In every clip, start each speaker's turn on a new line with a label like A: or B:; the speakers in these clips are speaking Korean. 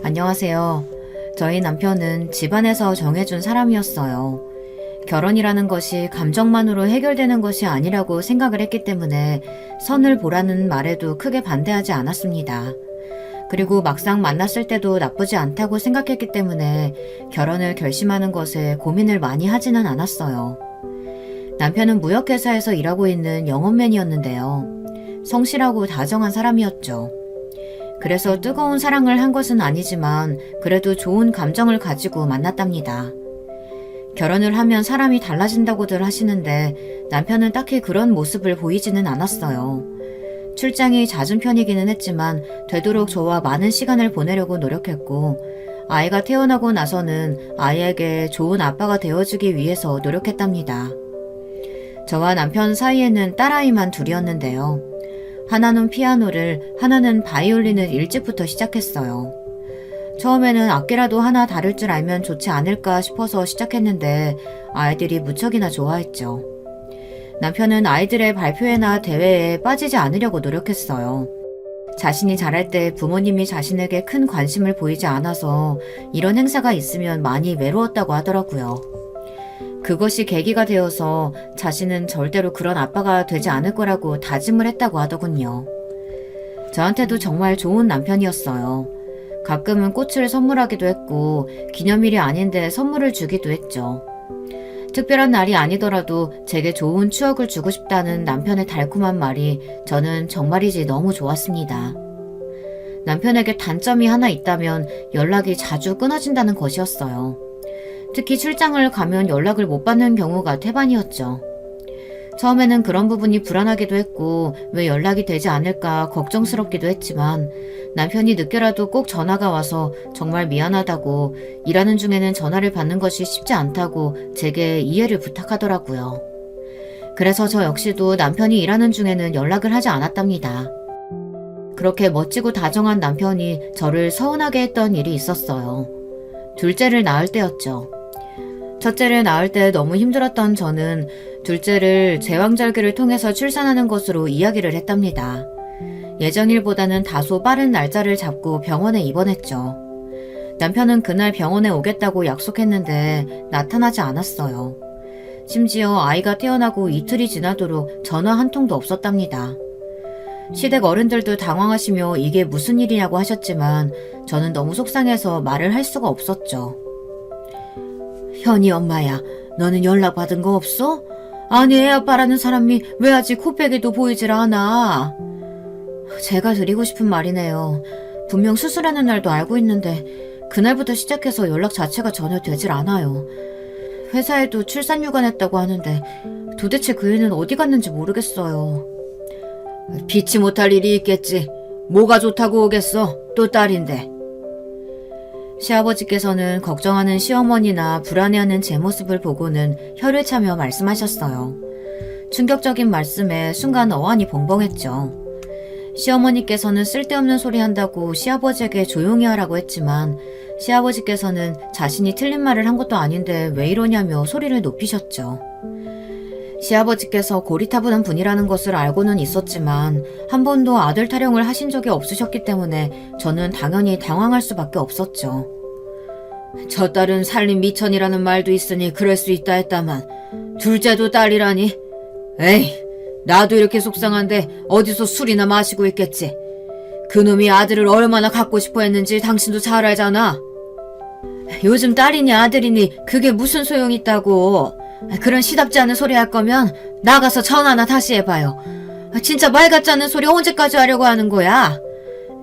A: 안녕하세요. 저희 남편은 집안에서 정해준 사람이었어요. 결혼이라는 것이 감정만으로 해결되는 것이 아니라고 생각을 했기 때문에 선을 보라는 말에도 크게 반대하지 않았습니다. 그리고 막상 만났을 때도 나쁘지 않다고 생각했기 때문에 결혼을 결심하는 것에 고민을 많이 하지는 않았어요. 남편은 무역회사에서 일하고 있는 영업맨이었는데요. 성실하고 다정한 사람이었죠. 그래서 뜨거운 사랑을 한 것은 아니지만 그래도 좋은 감정을 가지고 만났답니다. 결혼을 하면 사람이 달라진다고들 하시는데 남편은 딱히 그런 모습을 보이지는 않았어요. 출장이 잦은 편이기는 했지만 되도록 저와 많은 시간을 보내려고 노력했고 아이가 태어나고 나서는 아이에게 좋은 아빠가 되어주기 위해서 노력했답니다. 저와 남편 사이에는 딸아이만 둘이었는데요. 하나는 피아노를, 하나는 바이올린을 일찍부터 시작했어요. 처음에는 악기라도 하나 다룰 줄 알면 좋지 않을까 싶어서 시작했는데 아이들이 무척이나 좋아했죠. 남편은 아이들의 발표회나 대회에 빠지지 않으려고 노력했어요. 자신이 잘할 때 부모님이 자신에게 큰 관심을 보이지 않아서 이런 행사가 있으면 많이 외로웠다고 하더라고요. 그것이 계기가 되어서 자신은 절대로 그런 아빠가 되지 않을 거라고 다짐을 했다고 하더군요. 저한테도 정말 좋은 남편이었어요. 가끔은 꽃을 선물하기도 했고 기념일이 아닌데 선물을 주기도 했죠. 특별한 날이 아니더라도 제게 좋은 추억을 주고 싶다는 남편의 달콤한 말이 저는 정말이지 너무 좋았습니다. 남편에게 단점이 하나 있다면 연락이 자주 끊어진다는 것이었어요. 특히 출장을 가면 연락을 못 받는 경우가 태반이었죠. 처음에는 그런 부분이 불안하기도 했고 왜 연락이 되지 않을까 걱정스럽기도 했지만 남편이 늦게라도 꼭 전화가 와서 정말 미안하다고 일하는 중에는 전화를 받는 것이 쉽지 않다고 제게 이해를 부탁하더라고요. 그래서 저 역시도 남편이 일하는 중에는 연락을 하지 않았답니다. 그렇게 멋지고 다정한 남편이 저를 서운하게 했던 일이 있었어요. 둘째를 낳을 때였죠. 첫째를 낳을 때 너무 힘들었던 저는 둘째를 제왕절개를 통해서 출산하는 것으로 이야기를 했답니다. 예정일보다는 다소 빠른 날짜를 잡고 병원에 입원했죠. 남편은 그날 병원에 오겠다고 약속했는데 나타나지 않았어요. 심지어 아이가 태어나고 이틀이 지나도록 전화 한 통도 없었답니다. 시댁 어른들도 당황하시며 이게 무슨 일이냐고 하셨지만 저는 너무 속상해서 말을 할 수가 없었죠. 현이 엄마야, 너는 연락받은 거 없어? 아니 애아빠라는 사람이 왜 아직 코빼기도 보이질 않아? 제가 드리고 싶은 말이네요. 분명 수술하는 날도 알고 있는데 그날부터 시작해서 연락 자체가 전혀 되질 않아요. 회사에도 출산휴가냈다고 하는데 도대체 그 애는 어디 갔는지 모르겠어요. 피치 못할 일이 있겠지. 뭐가 좋다고 오겠어? 또 딸인데. 시아버지께서는 걱정하는 시어머니나 불안해하는 제 모습을 보고는 혀를 차며 말씀하셨어요. 충격적인 말씀에 순간 어안이 벙벙했죠. 시어머니께서는 쓸데없는 소리 한다고 시아버지에게 조용히 하라고 했지만 시아버지께서는 자신이 틀린 말을 한 것도 아닌데 왜 이러냐며 소리를 높이셨죠. 시아버지께서 고리타분한 분이라는 것을 알고는 있었지만 한 번도 아들 타령을 하신 적이 없으셨기 때문에 저는 당연히 당황할 수밖에 없었죠. 저 딸은 살림 미천이라는 말도 있으니 그럴 수 있다 했다만 둘째도 딸이라니? 에이, 나도 이렇게 속상한데 어디서 술이나 마시고 있겠지. 그놈이 아들을 얼마나 갖고 싶어 했는지 당신도 잘 알잖아. 요즘 딸이니 아들이니 그게 무슨 소용이 있다고. 그런 시답지 않은 소리 할 거면 나가서 전화나 다시 해봐요. 진짜 말 같지 않은 소리 언제까지 하려고 하는 거야?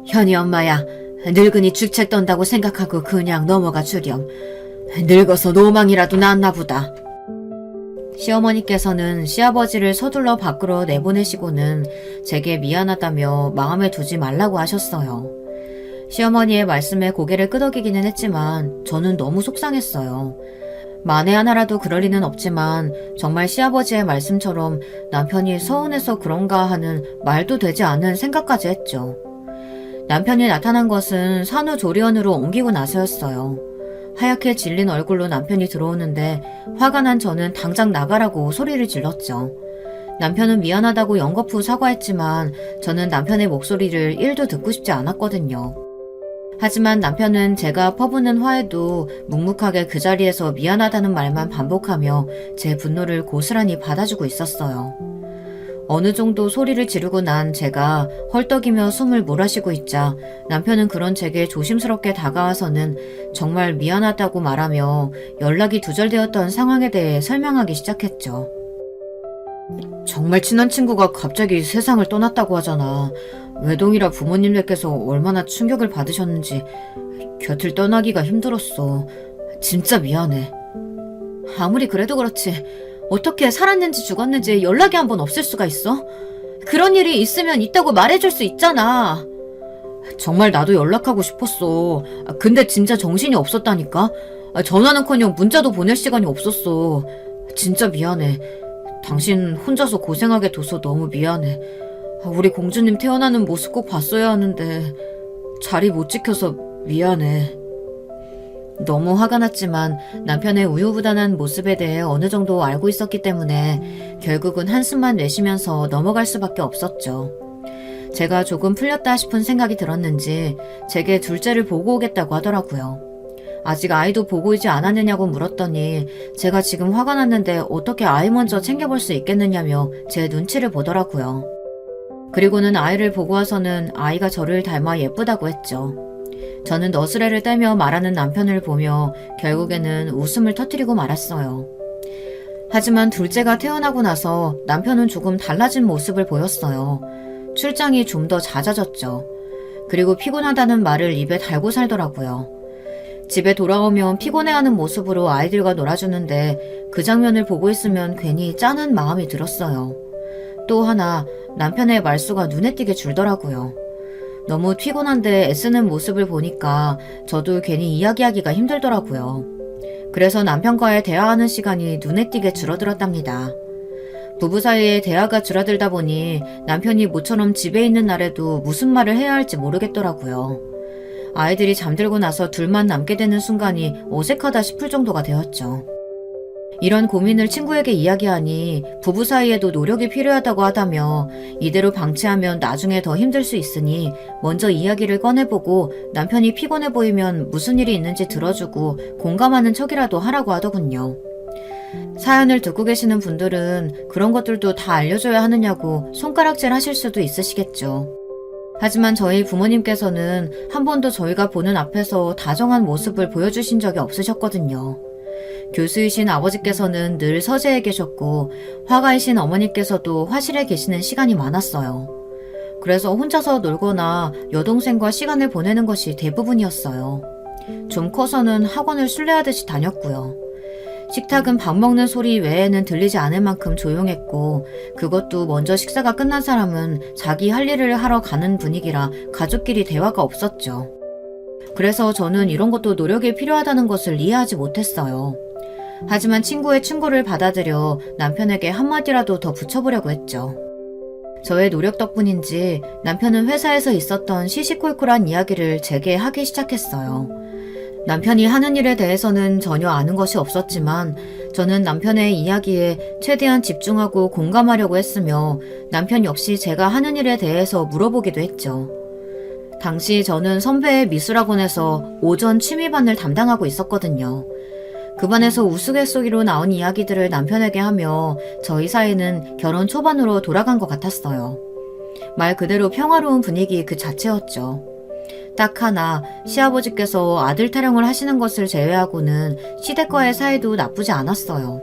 A: 현이 엄마야, 늙은이 죽책 떤다고 생각하고 그냥 넘어가 주렴. 늙어서 노망이라도 났나 보다. 시어머니께서는 시아버지를 서둘러 밖으로 내보내시고는 제게 미안하다며 마음에 두지 말라고 하셨어요. 시어머니의 말씀에 고개를 끄덕이기는 했지만 저는 너무 속상했어요. 만에 하나라도 그럴 리는 없지만 정말 시아버지의 말씀처럼 남편이 서운해서 그런가 하는 말도 되지 않은 생각까지 했죠. 남편이 나타난 것은 산후조리원으로 옮기고 나서였어요. 하얗게 질린 얼굴로 남편이 들어오는데 화가 난 저는 당장 나가라고 소리를 질렀죠. 남편은 미안하다고 연거푸 사과했지만 저는 남편의 목소리를 1도 듣고 싶지 않았거든요. 하지만 남편은 제가 퍼붓는 화에도 묵묵하게 그 자리에서 미안하다는 말만 반복하며 제 분노를 고스란히 받아주고 있었어요. 어느 정도 소리를 지르고 난 제가 헐떡이며 숨을 몰아쉬고 있자 남편은 그런 제게 조심스럽게 다가와서는 정말 미안하다고 말하며 연락이 두절되었던 상황에 대해 설명하기 시작했죠. 정말 친한 친구가 갑자기 세상을 떠났다고 하잖아. 외동이라 부모님들께서 얼마나 충격을 받으셨는지 곁을 떠나기가 힘들었어. 진짜 미안해. 아무리 그래도 그렇지. 어떻게 살았는지 죽었는지 연락이 한 번 없을 수가 있어? 그런 일이 있으면 있다고 말해줄 수 있잖아. 정말 나도 연락하고 싶었어. 근데 진짜 정신이 없었다니까? 전화는커녕 문자도 보낼 시간이 없었어. 진짜 미안해. 당신 혼자서 고생하게 둬서 너무 미안해. 우리 공주님 태어나는 모습 꼭 봤어야 하는데 자리 못 지켜서 미안해. 너무 화가 났지만 남편의 우유부단한 모습에 대해 어느 정도 알고 있었기 때문에 결국은 한숨만 내쉬면서 넘어갈 수밖에 없었죠. 제가 조금 풀렸다 싶은 생각이 들었는지 제게 둘째를 보고 오겠다고 하더라고요. 아직 아이도 보고 오지 않았느냐고 물었더니 제가 지금 화가 났는데 어떻게 아이 먼저 챙겨볼 수 있겠느냐며 제 눈치를 보더라고요. 그리고는 아이를 보고 와서는 아이가 저를 닮아 예쁘다고 했죠. 저는 너스레를 떼며 말하는 남편을 보며 결국에는 웃음을 터뜨리고 말았어요. 하지만 둘째가 태어나고 나서 남편은 조금 달라진 모습을 보였어요. 출장이 좀 더 잦아졌죠. 그리고 피곤하다는 말을 입에 달고 살더라고요. 집에 돌아오면 피곤해하는 모습으로 아이들과 놀아주는데 그 장면을 보고 있으면 괜히 짠한 마음이 들었어요. 또 하나 남편의 말수가 눈에 띄게 줄더라고요. 너무 피곤한데 애쓰는 모습을 보니까 저도 괜히 이야기하기가 힘들더라고요. 그래서 남편과의 대화하는 시간이 눈에 띄게 줄어들었답니다. 부부 사이에 대화가 줄어들다 보니 남편이 모처럼 집에 있는 날에도 무슨 말을 해야 할지 모르겠더라고요. 아이들이 잠들고 나서 둘만 남게 되는 순간이 어색하다 싶을 정도가 되었죠. 이런 고민을 친구에게 이야기하니 부부 사이에도 노력이 필요하다고 하다며 이대로 방치하면 나중에 더 힘들 수 있으니 먼저 이야기를 꺼내보고 남편이 피곤해 보이면 무슨 일이 있는지 들어주고 공감하는 척이라도 하라고 하더군요. 사연을 듣고 계시는 분들은 그런 것들도 다 알려줘야 하느냐고 손가락질 하실 수도 있으시겠죠. 하지만 저희 부모님께서는 한 번도 저희가 보는 앞에서 다정한 모습을 보여주신 적이 없으셨거든요. 교수이신 아버지께서는 늘 서재에 계셨고 화가이신 어머니께서도 화실에 계시는 시간이 많았어요. 그래서 혼자서 놀거나 여동생과 시간을 보내는 것이 대부분이었어요. 좀 커서는 학원을 순례하듯이 다녔고요. 식탁은 밥 먹는 소리 외에는 들리지 않을 만큼 조용했고 그것도 먼저 식사가 끝난 사람은 자기 할 일을 하러 가는 분위기라 가족끼리 대화가 없었죠. 그래서 저는 이런 것도 노력이 필요하다는 것을 이해하지 못했어요. 하지만 친구의 충고를 받아들여 남편에게 한마디라도 더 붙여보려고 했죠. 저의 노력 덕분인지 남편은 회사에서 있었던 시시콜콜한 이야기를 제게 하기 시작했어요. 남편이 하는 일에 대해서는 전혀 아는 것이 없었지만 저는 남편의 이야기에 최대한 집중하고 공감하려고 했으며 남편 역시 제가 하는 일에 대해서 물어보기도 했죠. 당시 저는 선배의 미술학원에서 오전 취미반을 담당하고 있었거든요. 그 반에서 우스갯소리로 나온 이야기들을 남편에게 하며 저희 사이는 결혼 초반으로 돌아간 것 같았어요. 말 그대로 평화로운 분위기 그 자체였죠. 딱 하나 시아버지께서 아들 타령을 하시는 것을 제외하고는 시댁과의 사이도 나쁘지 않았어요.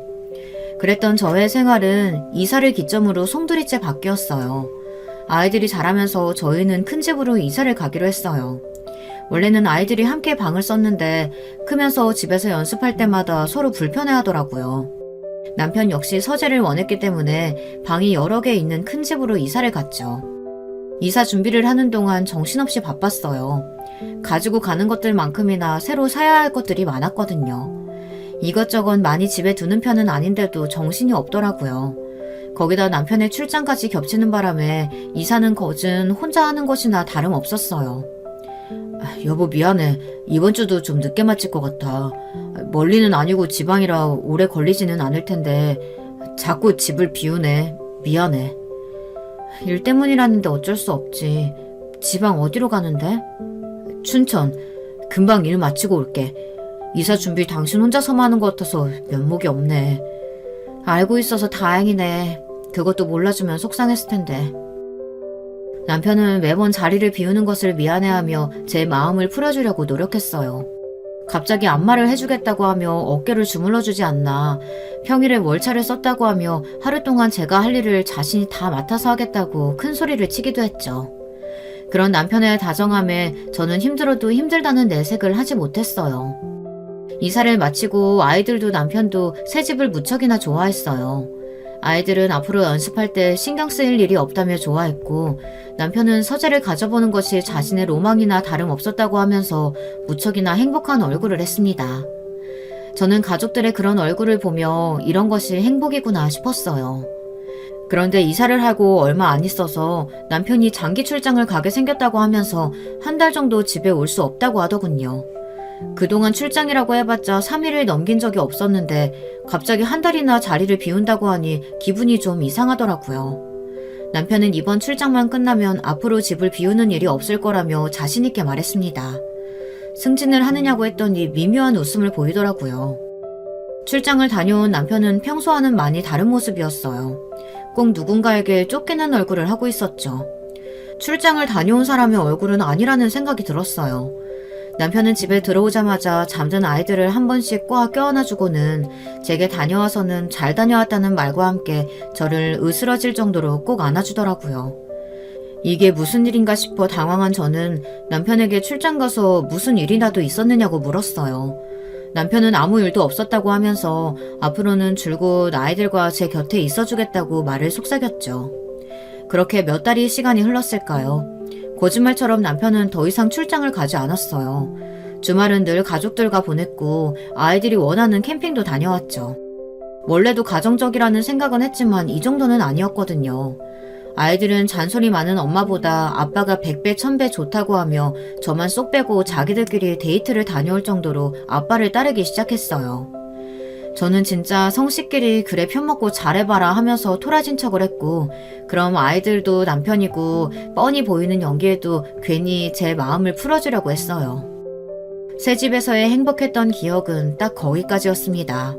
A: 그랬던 저의 생활은 이사를 기점으로 송두리째 바뀌었어요. 아이들이 자라면서 저희는 큰 집으로 이사를 가기로 했어요. 원래는 아이들이 함께 방을 썼는데 크면서 집에서 연습할 때마다 서로 불편해하더라고요. 남편 역시 서재를 원했기 때문에 방이 여러 개 있는 큰 집으로 이사를 갔죠. 이사 준비를 하는 동안 정신없이 바빴어요. 가지고 가는 것들만큼이나 새로 사야 할 것들이 많았거든요. 이것저것 많이 집에 두는 편은 아닌데도 정신이 없더라고요. 거기다 남편의 출장까지 겹치는 바람에 이사는 거진 혼자 하는 것이나 다름없었어요. 여보 미안해. 이번 주도 좀 늦게 마칠 것 같아. 멀리는 아니고 지방이라 오래 걸리지는 않을 텐데 자꾸 집을 비우네. 미안해. 일 때문이라는데 어쩔 수 없지. 지방 어디로 가는데? 춘천, 금방 일 마치고 올게. 이사 준비 당신 혼자서만 하는 것 같아서 면목이 없네. 알고 있어서 다행이네. 그것도 몰라주면 속상했을 텐데. 남편은 매번 자리를 비우는 것을 미안해하며 제 마음을 풀어주려고 노력했어요. 갑자기 안마를 해주겠다고 하며 어깨를 주물러주지 않나, 평일에 월차를 썼다고 하며 하루 동안 제가 할 일을 자신이 다 맡아서 하겠다고 큰 소리를 치기도 했죠. 그런 남편의 다정함에 저는 힘들어도 힘들다는 내색을 하지 못했어요. 이사를 마치고 아이들도 남편도 새 집을 무척이나 좋아했어요. 아이들은 앞으로 연습할 때 신경 쓰일 일이 없다며 좋아했고, 남편은 서재를 가져보는 것이 자신의 로망이나 다름없었다고 하면서 무척이나 행복한 얼굴을 했습니다. 저는 가족들의 그런 얼굴을 보며 이런 것이 행복이구나 싶었어요. 그런데 이사를 하고 얼마 안 있어서 남편이 장기 출장을 가게 생겼다고 하면서 한 달 정도 집에 올 수 없다고 하더군요. 그동안 출장이라고 해봤자 3일을 넘긴 적이 없었는데 갑자기 한 달이나 자리를 비운다고 하니 기분이 좀 이상하더라고요. 남편은 이번 출장만 끝나면 앞으로 집을 비우는 일이 없을 거라며 자신있게 말했습니다. 승진을 하느냐고 했더니 미묘한 웃음을 보이더라고요. 출장을 다녀온 남편은 평소와는 많이 다른 모습이었어요. 꼭 누군가에게 쫓기는 얼굴을 하고 있었죠. 출장을 다녀온 사람의 얼굴은 아니라는 생각이 들었어요. 남편은 집에 들어오자마자 잠든 아이들을 한 번씩 꽉 껴안아주고는 제게 다녀와서는 잘 다녀왔다는 말과 함께 저를 으스러질 정도로 꼭 안아주더라고요. 이게 무슨 일인가 싶어 당황한 저는 남편에게 출장 가서 무슨 일이라도 있었느냐고 물었어요. 남편은 아무 일도 없었다고 하면서 앞으로는 줄곧 아이들과 제 곁에 있어주겠다고 말을 속삭였죠. 그렇게 몇 달이 시간이 흘렀을까요? 거짓말처럼 남편은 더 이상 출장을 가지 않았어요. 주말은 늘 가족들과 보냈고 아이들이 원하는 캠핑도 다녀왔죠. 원래도 가정적이라는 생각은 했지만 이 정도는 아니었거든요. 아이들은 잔소리 많은 엄마보다 아빠가 100배 1000배 좋다고 하며 저만 쏙 빼고 자기들끼리 데이트를 다녀올 정도로 아빠를 따르기 시작했어요. 저는 진짜 성씨끼리 그래 편먹고 잘해봐라 하면서 토라진 척을 했고, 그럼 아이들도 남편이고 뻔히 보이는 연기에도 괜히 제 마음을 풀어주려고 했어요. 새 집에서의 행복했던 기억은 딱 거기까지였습니다.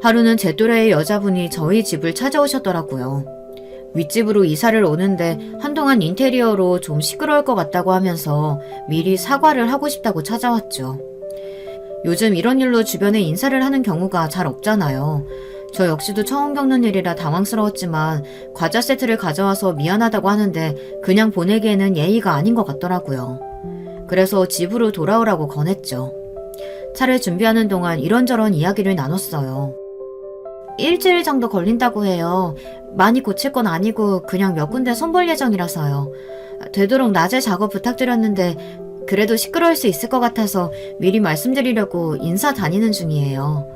A: 하루는 제 또래의 여자분이 저희 집을 찾아오셨더라고요. 윗집으로 이사를 오는데 한동안 인테리어로 좀 시끄러울 것 같다고 하면서 미리 사과를 하고 싶다고 찾아왔죠. 요즘 이런 일로 주변에 인사를 하는 경우가 잘 없잖아요. 저 역시도 처음 겪는 일이라 당황스러웠지만 과자 세트를 가져와서 미안하다고 하는데 그냥 보내기에는 예의가 아닌 것 같더라고요. 그래서 집으로 돌아오라고 권했죠. 차를 준비하는 동안 이런저런 이야기를 나눴어요. 일주일 정도 걸린다고 해요. 많이 고칠 건 아니고 그냥 몇 군데 손볼 예정이라서요. 되도록 낮에 작업 부탁드렸는데 그래도 시끄러울 수 있을 것 같아서 미리 말씀드리려고 인사 다니는 중이에요.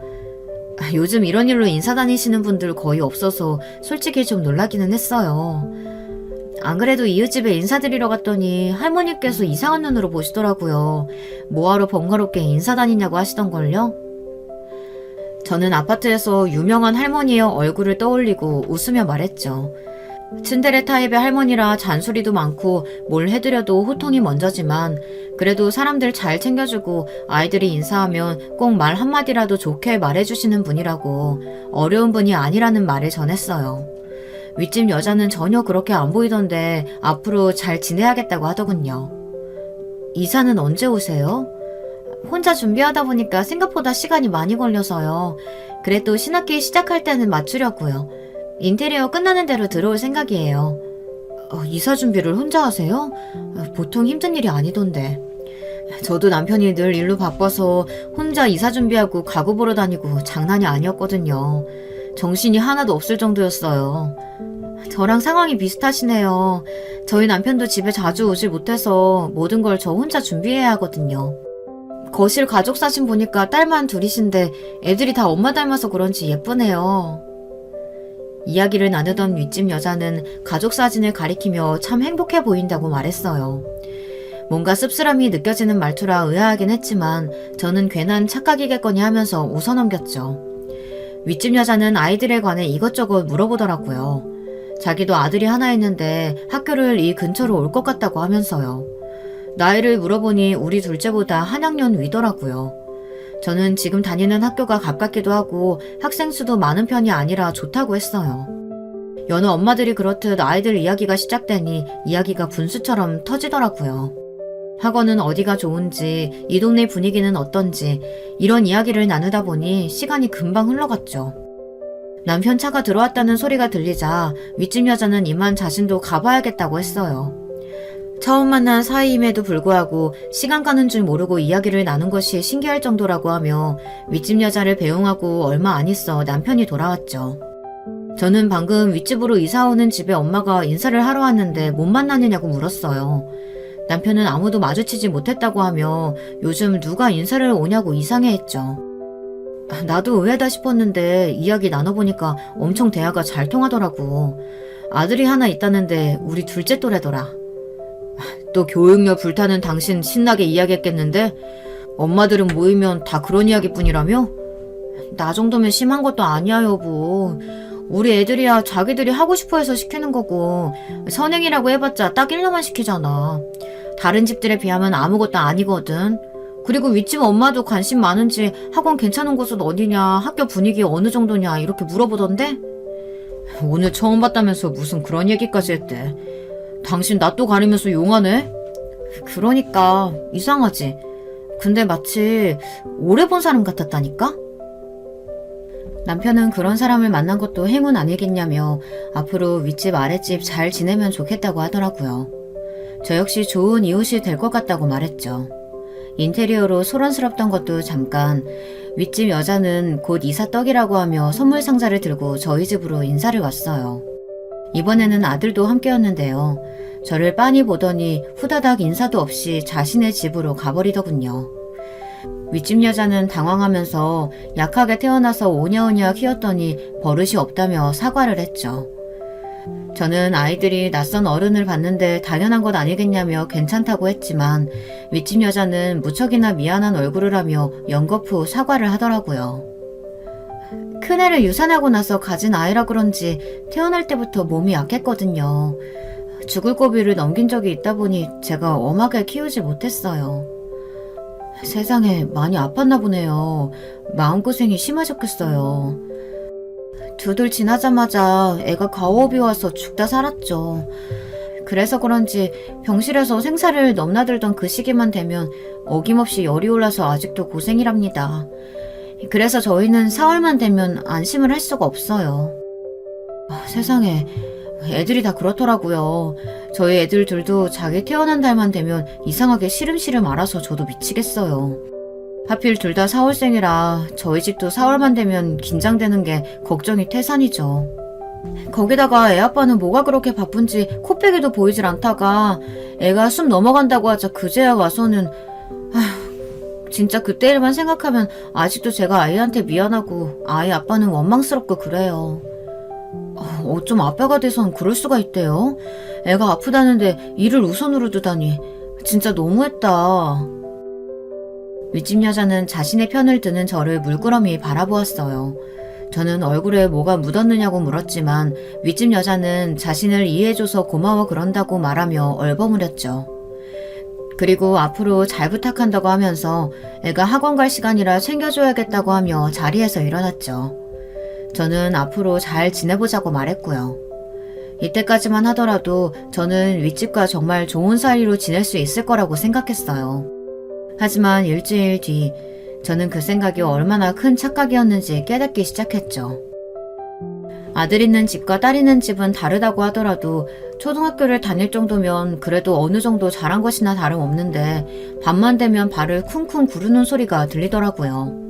A: 요즘 이런 일로 인사 다니시는 분들 거의 없어서 솔직히 좀 놀라기는 했어요. 안 그래도 이웃집에 인사드리러 갔더니 할머니께서 이상한 눈으로 보시더라고요. 뭐하러 번거롭게 인사 다니냐고 하시던걸요? 저는 아파트에서 유명한 할머니의 얼굴을 떠올리고 웃으며 말했죠. 츤데레 타입의 할머니라 잔소리도 많고 뭘 해드려도 호통이 먼저지만 그래도 사람들 잘 챙겨주고 아이들이 인사하면 꼭 말 한마디라도 좋게 말해주시는 분이라고, 어려운 분이 아니라는 말을 전했어요. 윗집 여자는 전혀 그렇게 안 보이던데 앞으로 잘 지내야겠다고 하더군요. 이사는 언제 오세요? 혼자 준비하다 보니까 생각보다 시간이 많이 걸려서요. 그래도 신학기 시작할 때는 맞추려고요. 인테리어 끝나는 대로 들어올 생각이에요. 이사 준비를 혼자 하세요? 보통 힘든 일이 아니던데. 저도 남편이 늘 일로 바빠서 혼자 이사 준비하고 가구 보러 다니고 장난이 아니었거든요. 정신이 하나도 없을 정도였어요. 저랑 상황이 비슷하시네요. 저희 남편도 집에 자주 오질 못해서 모든 걸 저 혼자 준비해야 하거든요. 거실 가족 사진 보니까 딸만 둘이신데 애들이 다 엄마 닮아서 그런지 예쁘네요. 이야기를 나누던 윗집 여자는 가족 사진을 가리키며 참 행복해 보인다고 말했어요. 뭔가 씁쓸함이 느껴지는 말투라 의아하긴 했지만 저는 괜한 착각이겠거니 하면서 웃어넘겼죠. 윗집 여자는 아이들에 관해 이것저것 물어보더라고요. 자기도 아들이 하나 있는데 학교를 이 근처로 올 것 같다고 하면서요. 나이를 물어보니 우리 둘째보다 한 학년 위더라고요. 저는 지금 다니는 학교가 가깝기도 하고 학생 수도 많은 편이 아니라 좋다고 했어요. 여느 엄마들이 그렇듯 아이들 이야기가 시작되니 이야기가 분수처럼 터지더라고요. 학원은 어디가 좋은지, 이 동네 분위기는 어떤지 이런 이야기를 나누다 보니 시간이 금방 흘러갔죠. 남편 차가 들어왔다는 소리가 들리자 윗집 여자는 이만 자신도 가봐야겠다고 했어요. 처음 만난 사이임에도 불구하고 시간 가는 줄 모르고 이야기를 나눈 것이 신기할 정도라고 하며 윗집 여자를 배웅하고 얼마 안 있어 남편이 돌아왔죠. 저는 방금 윗집으로 이사 오는 집에 엄마가 인사를 하러 왔는데 못 만나느냐고 물었어요. 남편은 아무도 마주치지 못했다고 하며 요즘 누가 인사를 오냐고 이상해했죠. 나도 의외다 싶었는데 이야기 나눠보니까 엄청 대화가 잘 통하더라고. 아들이 하나 있다는데 우리 둘째 또래더라. 또 교육열 불타는 당신 신나게 이야기했겠는데 엄마들은 모이면 다 그런 이야기뿐이라며? 나 정도면 심한 것도 아니야 여보. 우리 애들이야 자기들이 하고 싶어해서 시키는 거고 선행이라고 해봤자 딱 1년만 시키잖아. 다른 집들에 비하면 아무것도 아니거든. 그리고 윗집 엄마도 관심 많은지 학원 괜찮은 곳은 어디냐, 학교 분위기 어느 정도냐 이렇게 물어보던데? 오늘 처음 봤다면서 무슨 그런 얘기까지 했대. 당신 낯도 가리면서 용하네? 그러니까 이상하지. 근데 마치 오래 본 사람 같았다니까? 남편은 그런 사람을 만난 것도 행운 아니겠냐며 앞으로 윗집 아랫집 잘 지내면 좋겠다고 하더라고요. 저 역시 좋은 이웃이 될 것 같다고 말했죠. 인테리어로 소란스럽던 것도 잠깐, 윗집 여자는 곧 이사 떡이라고 하며 선물 상자를 들고 저희 집으로 인사를 왔어요. 이번에는 아들도 함께였는데요. 저를 빤히 보더니 후다닥 인사도 없이 자신의 집으로 가버리더군요. 윗집 여자는 당황하면서 약하게 태어나서 오냐오냐 키웠더니 버릇이 없다며 사과를 했죠. 저는 아이들이 낯선 어른을 봤는데 당연한 것 아니겠냐며 괜찮다고 했지만 윗집 여자는 무척이나 미안한 얼굴을 하며 연거푸 사과를 하더라고요. 큰애를 유산하고 나서 가진 아이라 그런지 태어날 때부터 몸이 약했거든요. 죽을 고비를 넘긴 적이 있다 보니 제가 엄하게 키우지 못했어요. 세상에 많이 아팠나 보네요. 마음고생이 심하셨겠어요. 두들 지나자마자 애가 과호흡이 와서 죽다 살았죠. 그래서 그런지 병실에서 생사를 넘나들던 그 시기만 되면 어김없이 열이 올라서 아직도 고생이랍니다. 그래서 저희는 4월만 되면 안심을 할 수가 없어요. 세상에 애들이 다 그렇더라고요. 저희 애들 둘도 자기 태어난 달만 되면 이상하게 시름시름 앓아서 저도 미치겠어요. 하필 둘 다 4월생이라 저희 집도 4월만 되면 긴장되는 게 걱정이 태산이죠. 거기다가 애 아빠는 뭐가 그렇게 바쁜지 코빼기도 보이질 않다가 애가 숨 넘어간다고 하자 그제야 와서는 진짜 그때 일만 생각하면 아직도 제가 아이한테 미안하고 아이 아빠는 원망스럽고 그래요. 어쩜 아빠가 돼선 그럴 수가 있대요? 애가 아프다는데 일을 우선으로 두다니 진짜 너무했다. 윗집 여자는 자신의 편을 드는 저를 물끄러미 바라보았어요. 저는 얼굴에 뭐가 묻었느냐고 물었지만 윗집 여자는 자신을 이해해줘서 고마워 그런다고 말하며 얼버무렸죠. 그리고 앞으로 잘 부탁한다고 하면서 애가 학원 갈 시간이라 챙겨줘야겠다고 하며 자리에서 일어났죠. 저는 앞으로 잘 지내보자고 말했고요. 이때까지만 하더라도 저는 윗집과 정말 좋은 사이로 지낼 수 있을 거라고 생각했어요. 하지만 일주일 뒤 저는 그 생각이 얼마나 큰 착각이었는지 깨닫기 시작했죠. 아들 있는 집과 딸 있는 집은 다르다고 하더라도 초등학교를 다닐 정도면 그래도 어느 정도 잘한 것이나 다름없는데 밤만 되면 발을 쿵쿵 구르는 소리가 들리더라고요.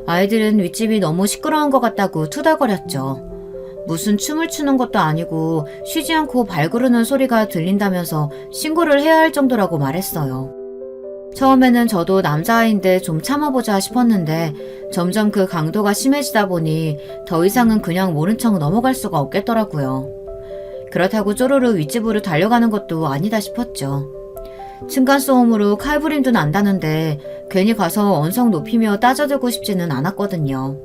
A: 아이들은 윗집이 너무 시끄러운 것 같다고 투덜거렸죠. 무슨 춤을 추는 것도 아니고 쉬지 않고 발 구르는 소리가 들린다면서 신고를 해야 할 정도라고 말했어요. 처음에는 저도 남자아이인데 좀 참아보자 싶었는데 점점 그 강도가 심해지다 보니 더 이상은 그냥 모른 척 넘어갈 수가 없겠더라고요. 그렇다고 쪼르르 윗집으로 달려가는 것도 아니다 싶었죠. 층간소음으로 칼부림도 난다는데 괜히 가서 언성 높이며 따져들고 싶지는 않았거든요.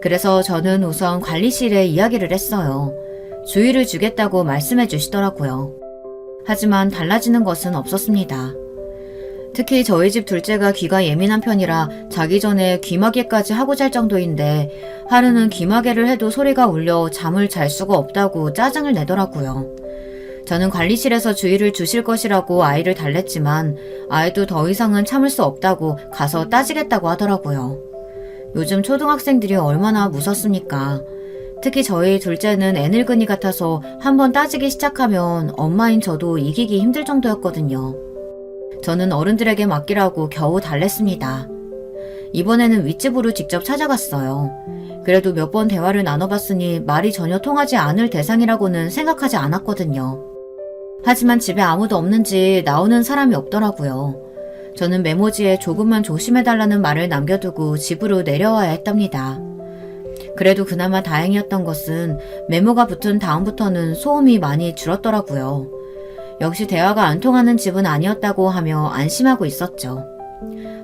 A: 그래서 저는 우선 관리실에 이야기를 했어요. 주의를 주겠다고 말씀해 주시더라고요. 하지만 달라지는 것은 없었습니다. 특히 저희 집 둘째가 귀가 예민한 편이라 자기 전에 귀마개까지 하고 잘 정도인데 하루는 귀마개를 해도 소리가 울려 잠을 잘 수가 없다고 짜증을 내더라고요. 저는 관리실에서 주의를 주실 것이라고 아이를 달랬지만 아이도 더 이상은 참을 수 없다고 가서 따지겠다고 하더라고요. 요즘 초등학생들이 얼마나 무섭습니까? 특히 저희 둘째는 애늙은이 같아서 한번 따지기 시작하면 엄마인 저도 이기기 힘들 정도였거든요. 저는 어른들에게 맡기라고 겨우 달랬습니다. 이번에는 윗집으로 직접 찾아갔어요. 그래도 몇 번 대화를 나눠봤으니 말이 전혀 통하지 않을 대상이라고는 생각하지 않았거든요. 하지만 집에 아무도 없는지 나오는 사람이 없더라고요. 저는 메모지에 조금만 조심해달라는 말을 남겨두고 집으로 내려와야 했답니다. 그래도 그나마 다행이었던 것은 메모가 붙은 다음부터는 소음이 많이 줄었더라고요. 역시 대화가 안 통하는 집은 아니었다고 하며 안심하고 있었죠.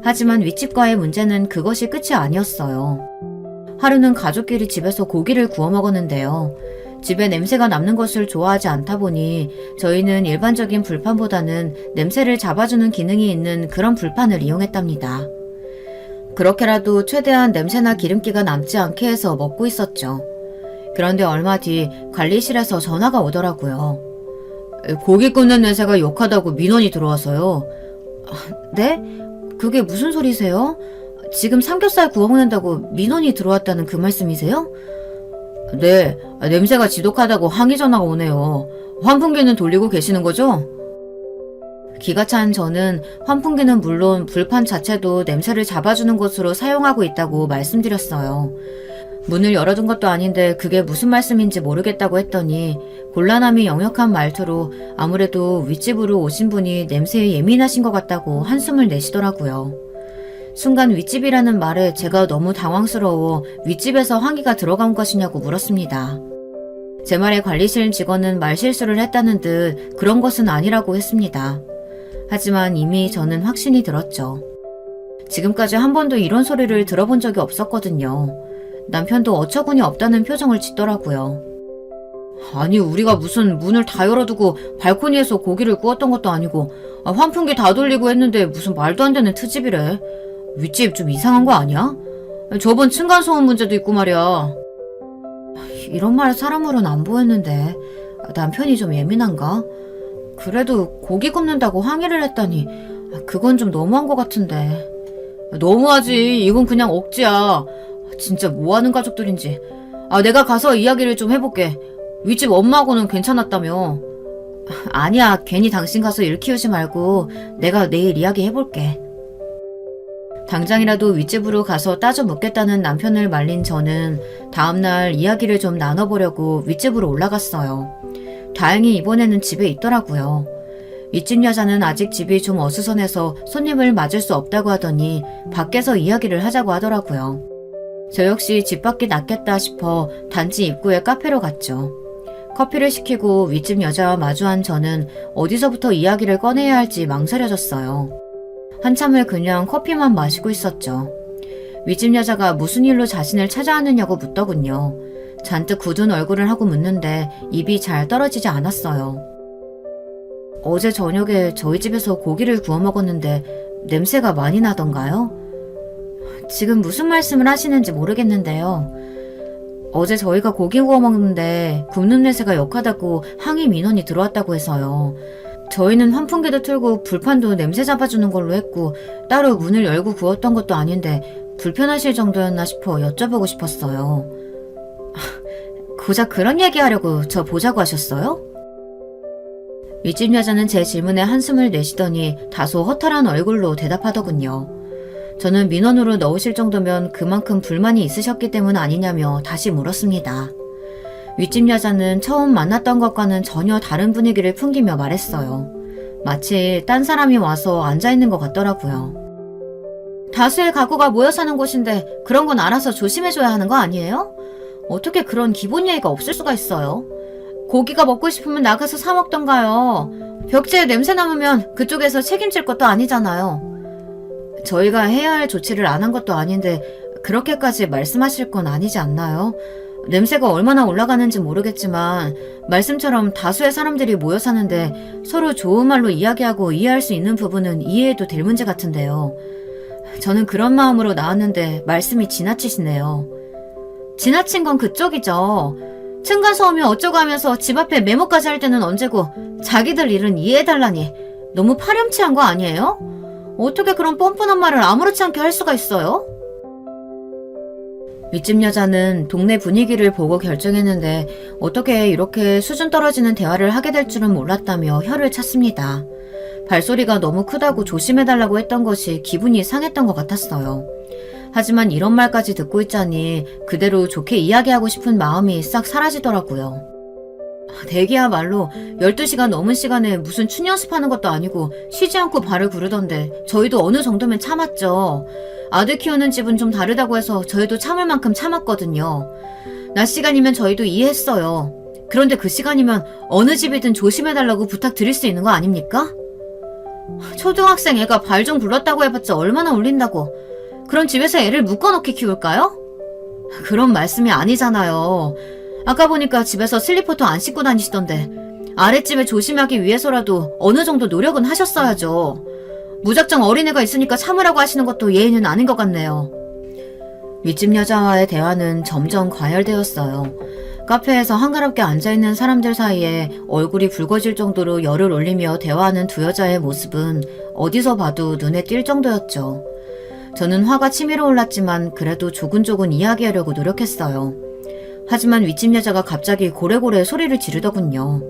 A: 하지만 윗집과의 문제는 그것이 끝이 아니었어요. 하루는 가족끼리 집에서 고기를 구워 먹었는데요. 집에 냄새가 남는 것을 좋아하지 않다 보니 저희는 일반적인 불판보다는 냄새를 잡아주는 기능이 있는 그런 불판을 이용했답니다. 그렇게라도 최대한 냄새나 기름기가 남지 않게 해서 먹고 있었죠. 그런데 얼마 뒤 관리실에서 전화가 오더라고요. 고기 굽는 냄새가 역하다고 민원이 들어와서요. 네? 그게 무슨 소리세요? 지금 삼겹살 구워 먹는다고 민원이 들어왔다는 그 말씀이세요? 네, 냄새가 지독하다고 항의 전화가 오네요. 환풍기는 돌리고 계시는 거죠? 기가 찬 저는 환풍기는 물론 불판 자체도 냄새를 잡아주는 것으로 사용하고 있다고 말씀드렸어요. 문을 열어둔 것도 아닌데 그게 무슨 말씀인지 모르겠다고 했더니 곤란함이 역력한 말투로 아무래도 윗집으로 오신 분이 냄새에 예민하신 것 같다고 한숨을 내시더라고요. 순간 윗집이라는 말에 제가 너무 당황스러워 윗집에서 항의가 들어간 것이냐고 물었습니다. 제 말에 관리실 직원은 말실수를 했다는 듯 그런 것은 아니라고 했습니다. 하지만 이미 저는 확신이 들었죠. 지금까지 한 번도 이런 소리를 들어본 적이 없었거든요. 남편도 어처구니 없다는 표정을 짓더라고요. 아니 우리가 무슨 문을 다 열어두고 발코니에서 고기를 구웠던 것도 아니고 환풍기 다 돌리고 했는데 무슨 말도 안 되는 트집이래. 윗집 좀 이상한 거 아니야? 저번 층간소음 문제도 있고 말이야. 이런 말 사람으로는 안 보였는데 남편이 좀 예민한가? 그래도 고기 굽는다고 항의를 했다니 그건 좀 너무한 것 같은데. 너무하지. 이건 그냥 억지야. 진짜 뭐하는 가족들인지. 내가 가서 이야기를 좀 해볼게. 윗집 엄마하고는 괜찮았다며. 아니야, 괜히 당신 가서 일 키우지 말고 내가 내일 이야기 해볼게. 당장이라도 윗집으로 가서 따져 묻겠다는 남편을 말린 저는 다음날 이야기를 좀 나눠보려고 윗집으로 올라갔어요. 다행히 이번에는 집에 있더라고요. 윗집 여자는 아직 집이 좀 어수선해서 손님을 맞을 수 없다고 하더니 밖에서 이야기를 하자고 하더라고요. 저 역시 집 밖이 낫겠다 싶어 단지 입구에 카페로 갔죠. 커피를 시키고 윗집 여자와 마주한 저는 어디서부터 이야기를 꺼내야 할지 망설여졌어요. 한참을 그냥 커피만 마시고 있었죠. 윗집 여자가 무슨 일로 자신을 찾아왔느냐고 묻더군요. 잔뜩 굳은 얼굴을 하고 묻는데 입이 잘 떨어지지 않았어요. 어제 저녁에 저희 집에서 고기를 구워 먹었는데 냄새가 많이 나던가요? 지금 무슨 말씀을 하시는지 모르겠는데요. 어제 저희가 고기 구워 먹는데 굽는 냄새가 역하다고 항의 민원이 들어왔다고 해서요. 저희는 환풍기도 틀고 불판도 냄새 잡아주는 걸로 했고 따로 문을 열고 구웠던 것도 아닌데 불편하실 정도였나 싶어 여쭤보고 싶었어요. 고작 그런 얘기하려고 저 보자고 하셨어요? 윗집 여자는 제 질문에 한숨을 내쉬더니 다소 허탈한 얼굴로 대답하더군요. 저는 민원으로 넣으실 정도면 그만큼 불만이 있으셨기 때문 아니냐며 다시 물었습니다. 윗집 여자는 처음 만났던 것과는 전혀 다른 분위기를 풍기며 말했어요. 마치 딴 사람이 와서 앉아있는 것 같더라고요. 다수의 가구가 모여 사는 곳인데 그런 건 알아서 조심해줘야 하는 거 아니에요? 어떻게 그런 기본 예의가 없을 수가 있어요? 고기가 먹고 싶으면 나가서 사 먹던가요. 벽지에 냄새 남으면 그쪽에서 책임질 것도 아니잖아요. 저희가 해야 할 조치를 안 한 것도 아닌데 그렇게까지 말씀하실 건 아니지 않나요? 냄새가 얼마나 올라가는지 모르겠지만 말씀처럼 다수의 사람들이 모여 사는데 서로 좋은 말로 이야기하고 이해할 수 있는 부분은 이해해도 될 문제 같은데요. 저는 그런 마음으로 나왔는데 말씀이 지나치시네요. 지나친 건 그쪽이죠. 층간소음이 어쩌고 하면서 집 앞에 메모까지 할 때는 언제고 자기들 일은 이해해달라니 너무 파렴치한 거 아니에요? 어떻게 그런 뻔뻔한 말을 아무렇지 않게 할 수가 있어요? 윗집 여자는 동네 분위기를 보고 결정했는데 어떻게 이렇게 수준 떨어지는 대화를 하게 될 줄은 몰랐다며 혀를 찼습니다. 발소리가 너무 크다고 조심해달라고 했던 것이 기분이 상했던 것 같았어요. 하지만 이런 말까지 듣고 있자니 그대로 좋게 이야기하고 싶은 마음이 싹 사라지더라고요. 대기야말로 12시간 넘은 시간에 무슨 춤 연습하는 것도 아니고 쉬지 않고 발을 구르던데 저희도 어느 정도면 참았죠. 아들 키우는 집은 좀 다르다고 해서 저희도 참을 만큼 참았거든요. 낮 시간이면 저희도 이해했어요. 그런데 그 시간이면 어느 집이든 조심해달라고 부탁드릴 수 있는 거 아닙니까? 초등학생 애가 발 좀 굴렀다고 해봤자 얼마나 울린다고. 그럼 집에서 애를 묶어놓게 키울까요? 그런 말씀이 아니잖아요. 아까 보니까 집에서 슬리퍼도 안 신고 다니시던데 아랫집에 조심하기 위해서라도 어느 정도 노력은 하셨어야죠. 무작정 어린애가 있으니까 참으라고 하시는 것도 예의는 아닌 것 같네요. 윗집 여자와의 대화는 점점 과열되었어요. 카페에서 한가롭게 앉아있는 사람들 사이에 얼굴이 붉어질 정도로 열을 올리며 대화하는 두 여자의 모습은 어디서 봐도 눈에 띌 정도였죠. 저는 화가 치밀어 올랐지만 그래도 조근조근 이야기하려고 노력했어요. 하지만 윗집 여자가 갑자기 고래고래 소리를 지르더군요.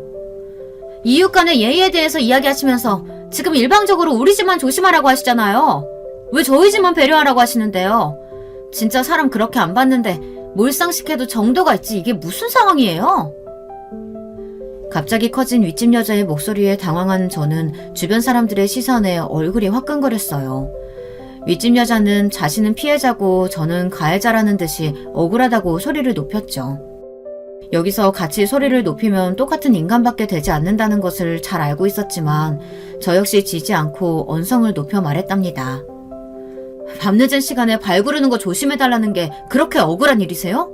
A: 이웃 간의 예의에 대해서 이야기하시면서 지금 일방적으로 우리 집만 조심하라고 하시잖아요. 왜 저희 집만 배려하라고 하시는데요? 진짜 사람 그렇게 안 봤는데 몰상식해도 정도가 있지 이게 무슨 상황이에요? 갑자기 커진 윗집 여자의 목소리에 당황한 저는 주변 사람들의 시선에 얼굴이 화끈거렸어요. 윗집 여자는 자신은 피해자고 저는 가해자라는 듯이 억울하다고 소리를 높였죠. 여기서 같이 소리를 높이면 똑같은 인간밖에 되지 않는다는 것을 잘 알고 있었지만 저 역시 지지 않고 언성을 높여 말했답니다. 밤늦은 시간에 발 구르는 거 조심해달라는 게 그렇게 억울한 일이세요?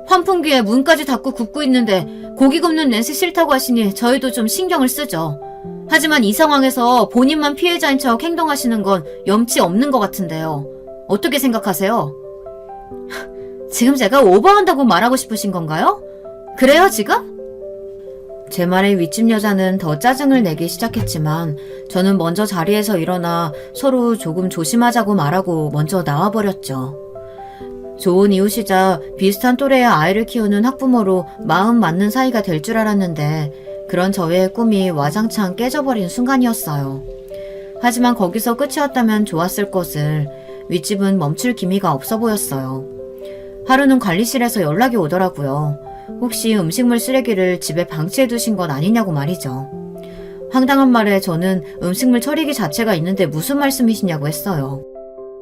A: 환풍기에 문까지 닫고 굽고 있는데 고기 굽는 냄새 싫다고 하시니 저희도 좀 신경을 쓰죠. 하지만 이 상황에서 본인만 피해자인 척 행동하시는 건 염치 없는 것 같은데요. 어떻게 생각하세요? 지금 제가 오버한다고 말하고 싶으신 건가요? 그래요 지금? 제 말에 윗집 여자는 더 짜증을 내기 시작했지만 저는 먼저 자리에서 일어나 서로 조금 조심하자고 말하고 먼저 나와버렸죠. 좋은 이웃이자 비슷한 또래의 아이를 키우는 학부모로 마음 맞는 사이가 될 줄 알았는데 그런 저의 꿈이 와장창 깨져버린 순간이었어요. 하지만 거기서 끝이었다면 좋았을 것을 윗집은 멈출 기미가 없어 보였어요. 하루는 관리실에서 연락이 오더라고요. 혹시 음식물 쓰레기를 집에 방치해 두신 건 아니냐고 말이죠. 황당한 말에 저는 음식물 처리기 자체가 있는데 무슨 말씀이시냐고 했어요.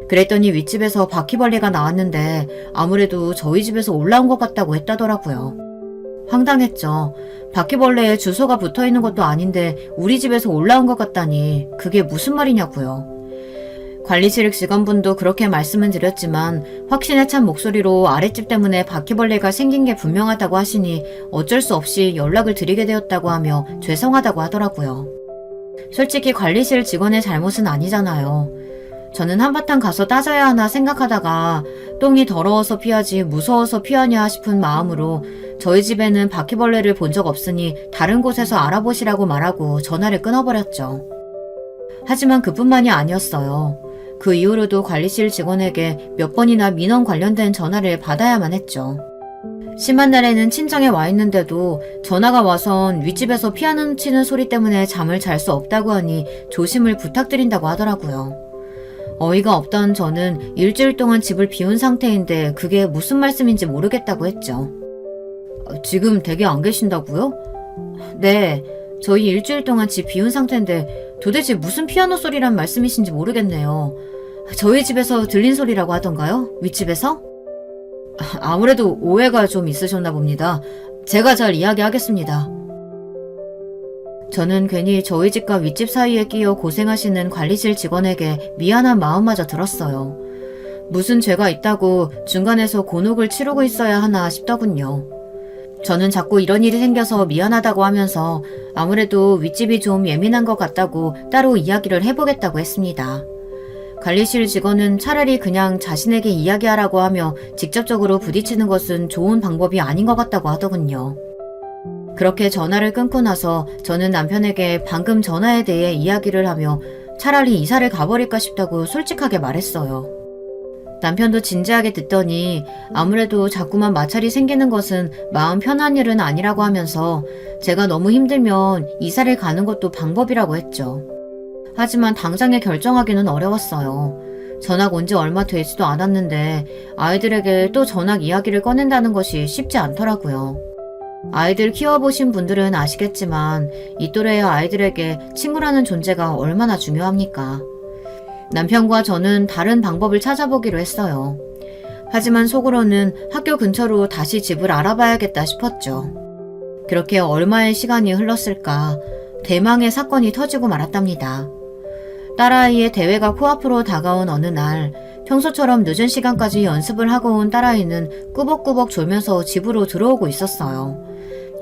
A: 그랬더니 윗집에서 바퀴벌레가 나왔는데 아무래도 저희 집에서 올라온 것 같다고 했다더라고요. 황당했죠. 바퀴벌레에 주소가 붙어있는 것도 아닌데 우리 집에서 올라온 것 같다니 그게 무슨 말이냐고요. 관리실 직원분도 그렇게 말씀은 드렸지만 확신에 찬 목소리로 아랫집 때문에 바퀴벌레가 생긴 게 분명하다고 하시니 어쩔 수 없이 연락을 드리게 되었다고 하며 죄송하다고 하더라고요. 솔직히 관리실 직원의 잘못은 아니잖아요. 저는 한바탕 가서 따져야 하나 생각하다가 똥이 더러워서 피하지 무서워서 피하냐 싶은 마음으로 저희 집에는 바퀴벌레를 본 적 없으니 다른 곳에서 알아보시라고 말하고 전화를 끊어버렸죠. 하지만 그뿐만이 아니었어요. 그 이후로도 관리실 직원에게 몇 번이나 민원 관련된 전화를 받아야만 했죠. 심한 날에는 친정에 와 있는데도 전화가 와선 윗집에서 피아노 치는 소리 때문에 잠을 잘 수 없다고 하니 조심을 부탁드린다고 하더라고요. 어이가 없던 저는 일주일 동안 집을 비운 상태인데 그게 무슨 말씀인지 모르겠다고 했죠. 지금 댁에 안 계신다고요? 네, 저희 일주일 동안 집 비운 상태인데 도대체 무슨 피아노 소리란 말씀이신지 모르겠네요. 저희 집에서 들린 소리라고 하던가요? 윗집에서? 아무래도 오해가 좀 있으셨나 봅니다. 제가 잘 이야기하겠습니다. 저는 괜히 저희 집과 윗집 사이에 끼어 고생하시는 관리실 직원에게 미안한 마음마저 들었어요. 무슨 죄가 있다고 중간에서 곤혹을 치르고 있어야 하나 싶더군요. 저는 자꾸 이런 일이 생겨서 미안하다고 하면서 아무래도 윗집이 좀 예민한 것 같다고 따로 이야기를 해보겠다고 했습니다. 관리실 직원은 차라리 그냥 자신에게 이야기하라고 하며 직접적으로 부딪히는 것은 좋은 방법이 아닌 것 같다고 하더군요. 그렇게 전화를 끊고 나서 저는 남편에게 방금 전화에 대해 이야기를 하며 차라리 이사를 가버릴까 싶다고 솔직하게 말했어요. 남편도 진지하게 듣더니 아무래도 자꾸만 마찰이 생기는 것은 마음 편한 일은 아니라고 하면서 제가 너무 힘들면 이사를 가는 것도 방법이라고 했죠. 하지만 당장에 결정하기는 어려웠어요. 전학 온 지 얼마 되지도 않았는데 아이들에게 또 전학 이야기를 꺼낸다는 것이 쉽지 않더라고요. 아이들 키워보신 분들은 아시겠지만 이 또래의 아이들에게 친구라는 존재가 얼마나 중요합니까? 남편과 저는 다른 방법을 찾아보기로 했어요. 하지만 속으로는 학교 근처로 다시 집을 알아봐야겠다 싶었죠. 그렇게 얼마의 시간이 흘렀을까 대망의 사건이 터지고 말았답니다. 딸아이의 대회가 코앞으로 다가온 어느 날 평소처럼 늦은 시간까지 연습을 하고 온 딸아이는 꾸벅꾸벅 졸면서 집으로 들어오고 있었어요.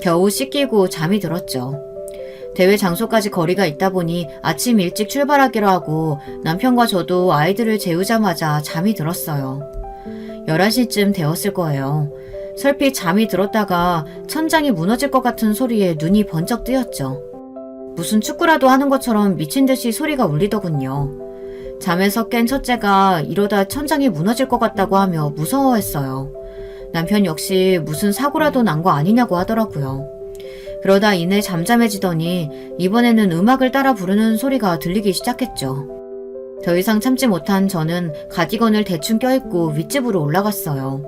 A: 겨우 씻기고 잠이 들었죠. 대회 장소까지 거리가 있다 보니 아침 일찍 출발하기로 하고 남편과 저도 아이들을 재우자마자 잠이 들었어요. 11시쯤 되었을 거예요. 설핏 잠이 들었다가 천장이 무너질 것 같은 소리에 눈이 번쩍 뜨였죠. 무슨 축구라도 하는 것처럼 미친 듯이 소리가 울리더군요. 잠에서 깬 첫째가 이러다 천장이 무너질 것 같다고 하며 무서워했어요. 남편 역시 무슨 사고라도 난 거 아니냐고 하더라고요. 그러다 이내 잠잠해지더니 이번에는 음악을 따라 부르는 소리가 들리기 시작했죠. 더 이상 참지 못한 저는 가디건을 대충 껴입고 윗집으로 올라갔어요.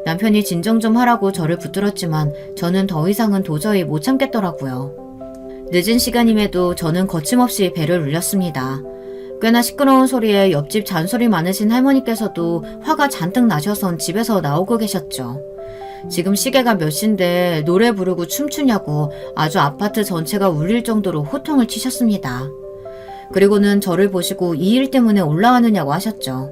A: 남편이 진정 좀 하라고 저를 붙들었지만 저는 더 이상은 도저히 못 참겠더라고요. 늦은 시간임에도 저는 거침없이 배를 울렸습니다. 꽤나 시끄러운 소리에 옆집 잔소리 많으신 할머니께서도 화가 잔뜩 나셔선 집에서 나오고 계셨죠. 지금 시계가 몇 시인데 노래 부르고 춤추냐고 아주 아파트 전체가 울릴 정도로 호통을 치셨습니다. 그리고는 저를 보시고 이 일 때문에 올라왔느냐고 하셨죠.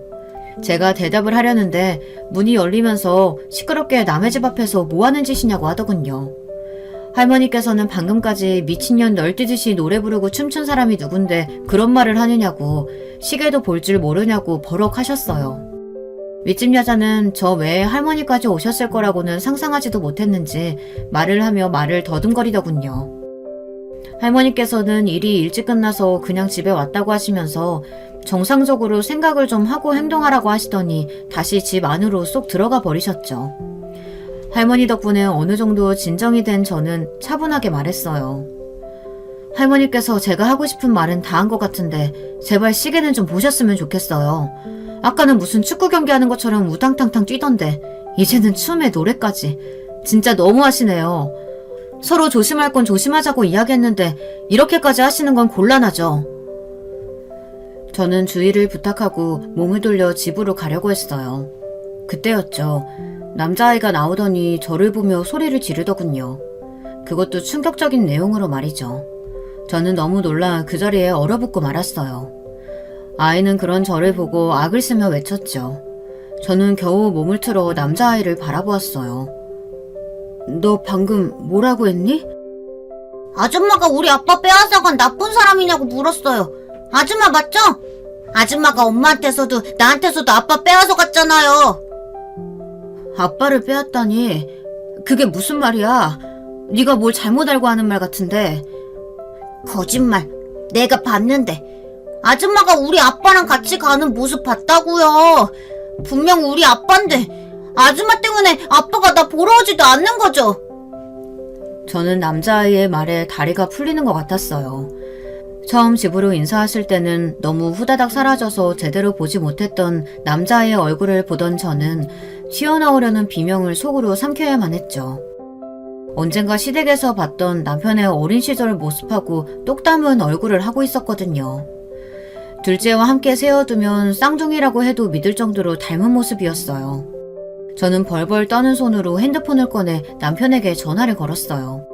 A: 제가 대답을 하려는데 문이 열리면서 시끄럽게 남의 집 앞에서 뭐하는 짓이냐고 하더군요. 할머니께서는 방금까지 미친년 널뛰듯이 노래 부르고 춤춘 사람이 누군데 그런 말을 하느냐고 시계도 볼 줄 모르냐고 버럭하셨어요. 윗집 여자는 저 외에 할머니까지 오셨을 거라고는 상상하지도 못했는지 말을 하며 말을 더듬거리더군요. 할머니께서는 일이 일찍 끝나서 그냥 집에 왔다고 하시면서 정상적으로 생각을 좀 하고 행동하라고 하시더니 다시 집 안으로 쏙 들어가 버리셨죠. 할머니 덕분에 어느 정도 진정이 된 저는 차분하게 말했어요. 할머니께서 제가 하고 싶은 말은 다 한 것 같은데 제발 시계는 좀 보셨으면 좋겠어요. 아까는 무슨 축구 경기하는 것처럼 우당탕탕 뛰던데 이제는 춤에 노래까지. 진짜 너무하시네요. 서로 조심할 건 조심하자고 이야기했는데 이렇게까지 하시는 건 곤란하죠. 저는 주의를 부탁하고 몸을 돌려 집으로 가려고 했어요. 그때였죠. 남자아이가 나오더니 저를 보며 소리를 지르더군요. 그것도 충격적인 내용으로 말이죠. 저는 너무 놀라 그 자리에 얼어붙고 말았어요. 아이는 그런 저를 보고 악을 쓰며 외쳤죠. 저는 겨우 몸을 틀어 남자아이를 바라보았어요. 너 방금 뭐라고 했니?
B: 아줌마가 우리 아빠 빼앗아간 나쁜 사람이냐고 물었어요. 아줌마 맞죠? 아줌마가 엄마한테서도 나한테서도 아빠 빼앗아 갔잖아요.
A: 아빠를 빼앗다니 그게 무슨 말이야? 네가 뭘 잘못 알고 하는 말 같은데.
B: 거짓말. 내가 봤는데. 아줌마가 우리 아빠랑 같이 가는 모습 봤다고요. 분명 우리 아빠인데 아줌마 때문에 아빠가 나 보러 오지도 않는 거죠.
A: 저는 남자아이의 말에 다리가 풀리는 것 같았어요. 처음 집으로 인사하실 때는 너무 후다닥 사라져서 제대로 보지 못했던 남자아이의 얼굴을 보던 저는 튀어나오려는 비명을 속으로 삼켜야만 했죠. 언젠가 시댁에서 봤던 남편의 어린 시절 모습하고 똑 닮은 얼굴을 하고 있었거든요. 둘째와 함께 세워두면 쌍둥이라고 해도 믿을 정도로 닮은 모습이었어요. 저는 벌벌 떠는 손으로 핸드폰을 꺼내 남편에게 전화를 걸었어요.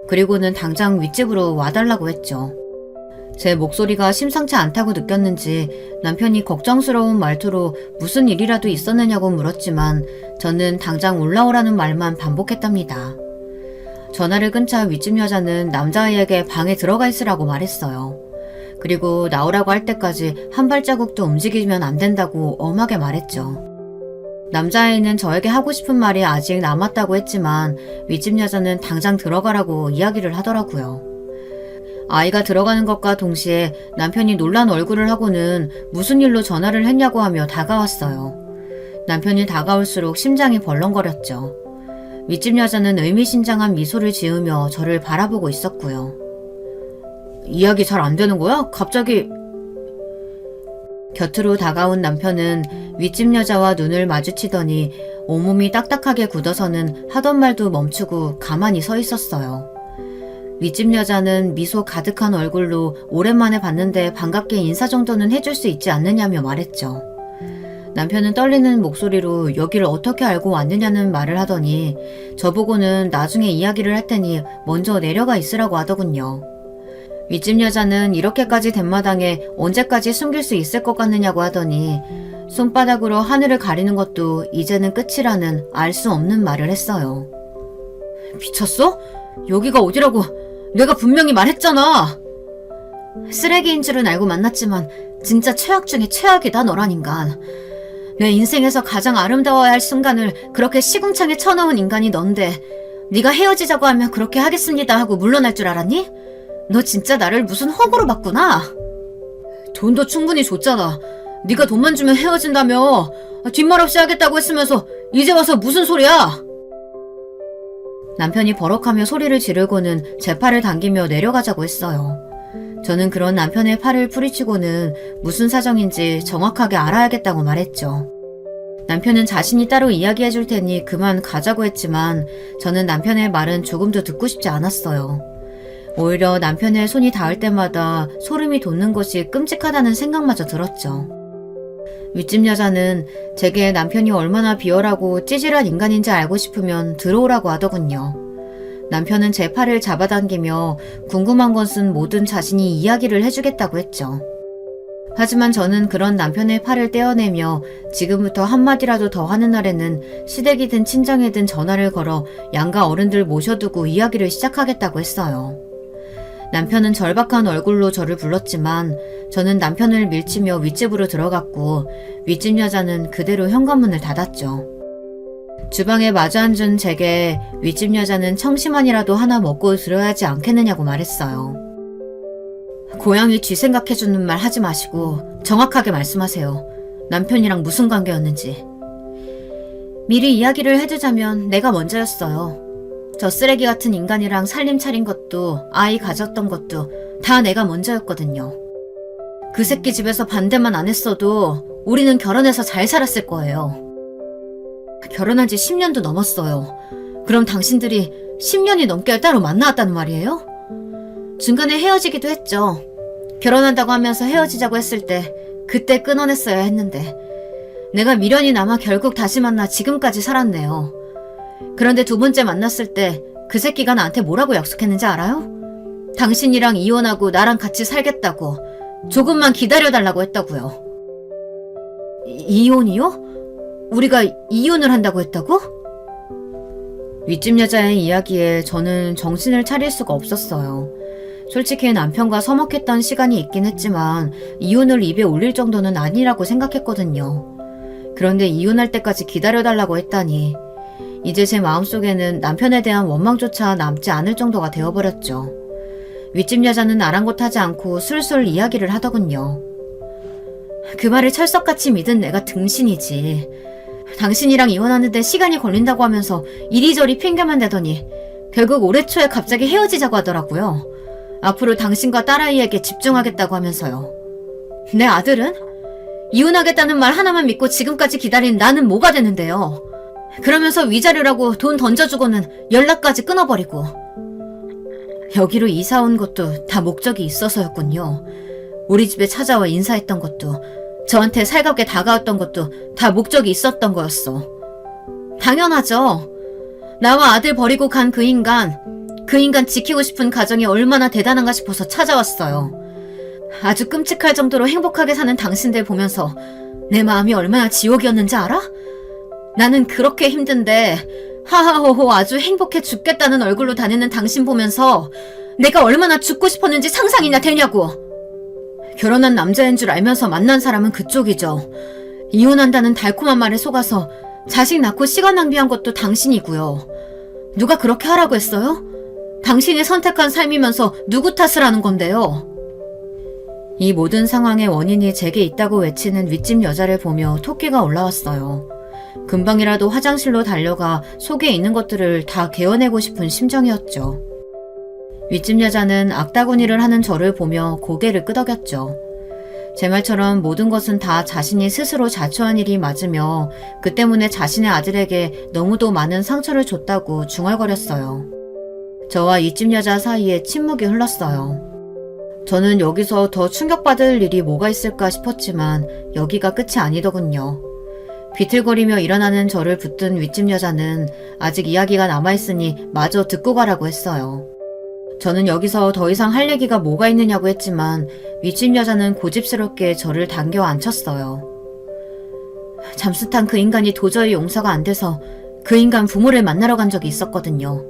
A: 그리고는 당장 윗집으로 와달라고 했죠. 제 목소리가 심상치 않다고 느꼈는지 남편이 걱정스러운 말투로 무슨 일이라도 있었느냐고 물었지만 저는 당장 올라오라는 말만 반복했답니다. 전화를 끊자 윗집 여자는 남자아이에게 방에 들어가 있으라고 말했어요. 그리고 나오라고 할 때까지 한 발자국도 움직이면 안 된다고 엄하게 말했죠. 남자아이는 저에게 하고 싶은 말이 아직 남았다고 했지만 윗집 여자는 당장 들어가라고 이야기를 하더라고요. 아이가 들어가는 것과 동시에 남편이 놀란 얼굴을 하고는 무슨 일로 전화를 했냐고 하며 다가왔어요. 남편이 다가올수록 심장이 벌렁거렸죠. 윗집 여자는 의미심장한 미소를 지으며 저를 바라보고 있었고요. 이야기 잘 안 되는 거야? 갑자기... 곁으로 다가온 남편은 윗집 여자와 눈을 마주치더니 온몸이 딱딱하게 굳어서는 하던 말도 멈추고 가만히 서 있었어요. 윗집 여자는 미소 가득한 얼굴로 오랜만에 봤는데 반갑게 인사 정도는 해줄 수 있지 않느냐며 말했죠. 남편은 떨리는 목소리로 여기를 어떻게 알고 왔느냐는 말을 하더니 저보고는 나중에 이야기를 할 테니 먼저 내려가 있으라고 하더군요. 윗집 여자는 이렇게까지 된 마당에 언제까지 숨길 수 있을 것 같느냐고 하더니 손바닥으로 하늘을 가리는 것도 이제는 끝이라는 알 수 없는 말을 했어요. 미쳤어? 여기가 어디라고? 내가 분명히 말했잖아. 쓰레기인 줄은 알고 만났지만 진짜 최악 중에 최악이다 너란 인간. 내 인생에서 가장 아름다워야 할 순간을 그렇게 시궁창에 쳐넣은 인간이 넌데 네가 헤어지자고 하면 그렇게 하겠습니다 하고 물러날 줄 알았니? 너 진짜 나를 무슨 허구로 봤구나. 돈도 충분히 줬잖아. 네가 돈만 주면 헤어진다며. 뒷말 없이 하겠다고 했으면서 이제 와서 무슨 소리야? 남편이 버럭하며 소리를 지르고는 제 팔을 당기며 내려가자고 했어요. 저는 그런 남편의 팔을 풀이치고는 무슨 사정인지 정확하게 알아야겠다고 말했죠. 남편은 자신이 따로 이야기해 줄 테니 그만 가자고 했지만 저는 남편의 말은 조금도 듣고 싶지 않았어요. 오히려 남편의 손이 닿을 때마다 소름이 돋는 것이 끔찍하다는 생각마저 들었죠. 윗집 여자는 제게 남편이 얼마나 비열하고 찌질한 인간인지 알고 싶으면 들어오라고 하더군요. 남편은 제 팔을 잡아당기며 궁금한 것은 뭐든 자신이 이야기를 해주겠다고 했죠. 하지만 저는 그런 남편의 팔을 떼어내며 지금부터 한마디라도 더 하는 날에는 시댁이든 친정이든 전화를 걸어 양가 어른들 모셔두고 이야기를 시작하겠다고 했어요. 남편은 절박한 얼굴로 저를 불렀지만 저는 남편을 밀치며 윗집으로 들어갔고 윗집 여자는 그대로 현관문을 닫았죠. 주방에 마주 앉은 제게 윗집 여자는 청심환이라도 하나 먹고 들어야 하지 않겠느냐고 말했어요. 고양이 쥐 생각해주는 말 하지 마시고 정확하게 말씀하세요. 남편이랑 무슨 관계였는지. 미리 이야기를 해두자면 내가 먼저였어요. 저 쓰레기 같은 인간이랑 살림 차린 것도 아이 가졌던 것도 다 내가 먼저였거든요. 그 새끼 집에서 반대만 안 했어도 우리는 결혼해서 잘 살았을 거예요. 결혼한 지 10년도 넘었어요. 그럼 당신들이 10년이 넘게 따로 만나왔다는 말이에요? 중간에 헤어지기도 했죠. 결혼한다고 하면서 헤어지자고 했을 때 그때 끊어냈어야 했는데 내가 미련이 남아 결국 다시 만나 지금까지 살았네요. 그런데 두 번째 만났을 때 그 새끼가 나한테 뭐라고 약속했는지 알아요? 당신이랑 이혼하고 나랑 같이 살겠다고 조금만 기다려달라고 했다고요. 이혼이요? 우리가 이혼을 한다고 했다고? 윗집 여자의 이야기에 저는 정신을 차릴 수가 없었어요. 솔직히 남편과 서먹했던 시간이 있긴 했지만 이혼을 입에 올릴 정도는 아니라고 생각했거든요. 그런데 이혼할 때까지 기다려달라고 했다니 이제 제 마음속에는 남편에 대한 원망조차 남지 않을 정도가 되어버렸죠. 윗집 여자는 아랑곳하지 않고 술술 이야기를 하더군요. 그 말을 철석같이 믿은 내가 등신이지. 당신이랑 이혼하는데 시간이 걸린다고 하면서 이리저리 핑계만 대더니 결국 올해 초에 갑자기 헤어지자고 하더라고요. 앞으로 당신과 딸아이에게 집중하겠다고 하면서요. 내 아들은? 이혼하겠다는 말 하나만 믿고 지금까지 기다린 나는 뭐가 되는데요. 그러면서 위자료라고 돈 던져주고는 연락까지 끊어버리고. 여기로 이사 온 것도 다 목적이 있어서였군요. 우리 집에 찾아와 인사했던 것도 저한테 살갑게 다가왔던 것도 다 목적이 있었던 거였어. 당연하죠. 나와 아들 버리고 간 그 인간 지키고 싶은 가정이 얼마나 대단한가 싶어서 찾아왔어요. 아주 끔찍할 정도로 행복하게 사는 당신들 보면서 내 마음이 얼마나 지옥이었는지 알아? 나는 그렇게 힘든데 하하호호 아주 행복해 죽겠다는 얼굴로 다니는 당신 보면서 내가 얼마나 죽고 싶었는지 상상이나 되냐고. 결혼한 남자인 줄 알면서 만난 사람은 그쪽이죠. 이혼한다는 달콤한 말에 속아서 자식 낳고 시간 낭비한 것도 당신이고요. 누가 그렇게 하라고 했어요? 당신이 선택한 삶이면서 누구 탓을 하는 건데요? 이 모든 상황의 원인이 제게 있다고 외치는 윗집 여자를 보며 토끼가 올라왔어요. 금방이라도 화장실로 달려가 속에 있는 것들을 다 개어내고 싶은 심정이었죠. 윗집 여자는 악다구니를 하는 저를 보며 고개를 끄덕였죠. 제 말처럼 모든 것은 다 자신이 스스로 자초한 일이 맞으며 그 때문에 자신의 아들에게 너무도 많은 상처를 줬다고 중얼거렸어요. 저와 윗집 여자 사이에 침묵이 흘렀어요. 저는 여기서 더 충격받을 일이 뭐가 있을까 싶었지만 여기가 끝이 아니더군요. 비틀거리며 일어나는 저를 붙든 윗집 여자는 아직 이야기가 남아있으니 마저 듣고 가라고 했어요. 저는 여기서 더 이상 할 얘기가 뭐가 있느냐고 했지만 윗집 여자는 고집스럽게 저를 당겨 앉혔어요. 잠수탄 그 인간이 도저히 용서가 안 돼서 그 인간 부모를 만나러 간 적이 있었거든요.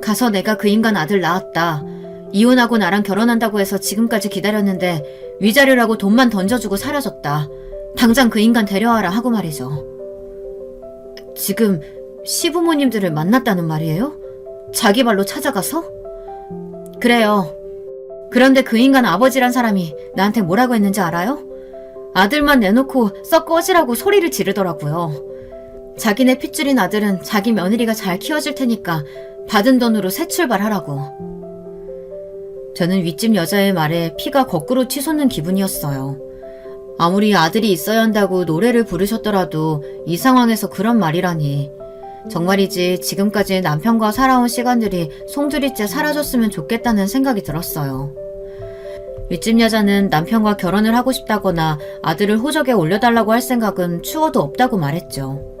A: 가서 내가 그 인간 아들 낳았다. 이혼하고 나랑 결혼한다고 해서 지금까지 기다렸는데 위자료라고 돈만 던져주고 사라졌다. 당장 그 인간 데려와라 하고 말이죠. 지금 시부모님들을 만났다는 말이에요? 자기 발로 찾아가서? 그래요. 그런데 그 인간 아버지란 사람이 나한테 뭐라고 했는지 알아요? 아들만 내놓고 썩 꺼지라고 소리를 지르더라고요. 자기네 핏줄인 아들은 자기 며느리가 잘 키워줄 테니까 받은 돈으로 새 출발하라고. 저는 윗집 여자의 말에 피가 거꾸로 치솟는 기분이었어요. 아무리 아들이 있어야 한다고 노래를 부르셨더라도 이 상황에서 그런 말이라니. 정말이지 지금까지 남편과 살아온 시간들이 송두리째 사라졌으면 좋겠다는 생각이 들었어요. 윗집 여자는 남편과 결혼을 하고 싶다거나 아들을 호적에 올려달라고 할 생각은 추워도 없다고 말했죠.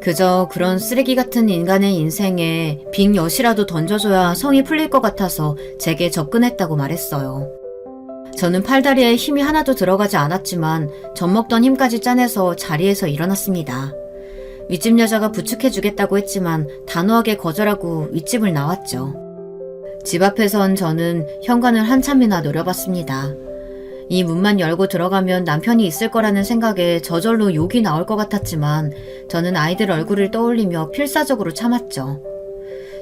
A: 그저 그런 쓰레기 같은 인간의 인생에 빈 엿이라도 던져줘야 성이 풀릴 것 같아서 제게 접근했다고 말했어요. 저는 팔다리에 힘이 하나도 들어가지 않았지만 젖먹던 힘까지 짜내서 자리에서 일어났습니다. 윗집 여자가 부축해주겠다고 했지만 단호하게 거절하고 윗집을 나왔죠. 집 앞에선 저는 현관을 한참이나 노려봤습니다. 이 문만 열고 들어가면 남편이 있을 거라는 생각에 저절로 욕이 나올 것 같았지만 저는 아이들 얼굴을 떠올리며 필사적으로 참았죠.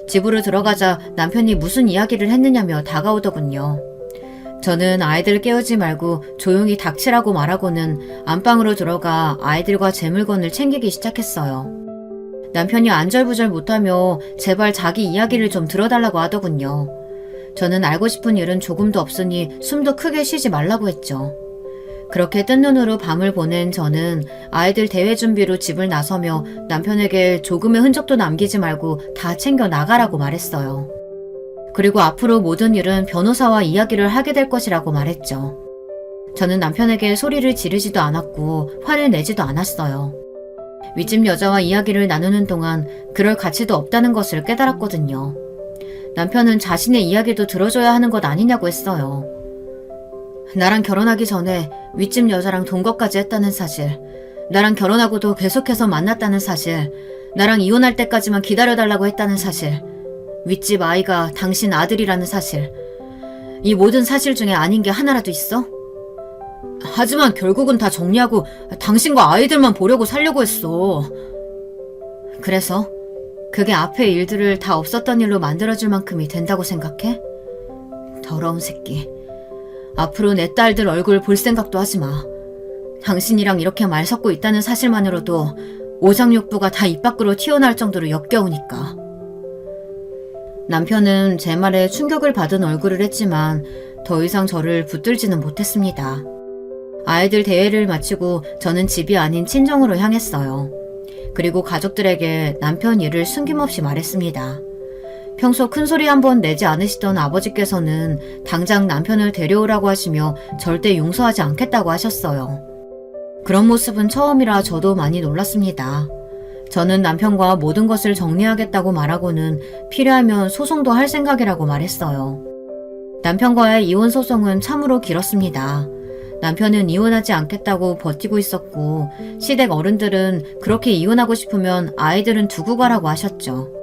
A: 집으로 들어가자 남편이 무슨 이야기를 했느냐며 다가오더군요. 저는 아이들 깨우지 말고 조용히 닥치라고 말하고는 안방으로 들어가 아이들과 제 물건을 챙기기 시작했어요. 남편이 안절부절 못하며 제발 자기 이야기를 좀 들어달라고 하더군요. 저는 알고 싶은 일은 조금도 없으니 숨도 크게 쉬지 말라고 했죠. 그렇게 뜬 눈으로 밤을 보낸 저는 아이들 대회 준비로 집을 나서며 남편에게 조금의 흔적도 남기지 말고 다 챙겨 나가라고 말했어요. 그리고 앞으로 모든 일은 변호사와 이야기를 하게 될 것이라고 말했죠. 저는 남편에게 소리를 지르지도 않았고 화를 내지도 않았어요. 윗집 여자와 이야기를 나누는 동안 그럴 가치도 없다는 것을 깨달았거든요. 남편은 자신의 이야기도 들어줘야 하는 것 아니냐고 했어요. 나랑 결혼하기 전에 윗집 여자랑 동거까지 했다는 사실, 나랑 결혼하고도 계속해서 만났다는 사실, 나랑 이혼할 때까지만 기다려달라고 했다는 사실, 윗집 아이가 당신 아들이라는 사실, 이 모든 사실 중에 아닌 게 하나라도 있어? 하지만 결국은 다 정리하고 당신과 아이들만 보려고 살려고 했어. 그래서 그게 앞의 일들을 다 없었던 일로 만들어줄 만큼이 된다고 생각해? 더러운 새끼. 앞으로 내 딸들 얼굴 볼 생각도 하지 마. 당신이랑 이렇게 말 섞고 있다는 사실만으로도 오장육부가 다 입 밖으로 튀어나올 정도로 역겨우니까. 남편은 제 말에 충격을 받은 얼굴을 했지만 더 이상 저를 붙들지는 못했습니다. 아이들 대회를 마치고 저는 집이 아닌 친정으로 향했어요. 그리고 가족들에게 남편 일을 숨김없이 말했습니다. 평소 큰소리 한번 내지 않으시던 아버지께서는 당장 남편을 데려오라고 하시며 절대 용서하지 않겠다고 하셨어요. 그런 모습은 처음이라 저도 많이 놀랐습니다. 저는 남편과 모든 것을 정리하겠다고 말하고는 필요하면 소송도 할 생각이라고 말했어요. 남편과의 이혼 소송은 참으로 길었습니다. 남편은 이혼하지 않겠다고 버티고 있었고 시댁 어른들은 그렇게 이혼하고 싶으면 아이들은 두고 가라고 하셨죠.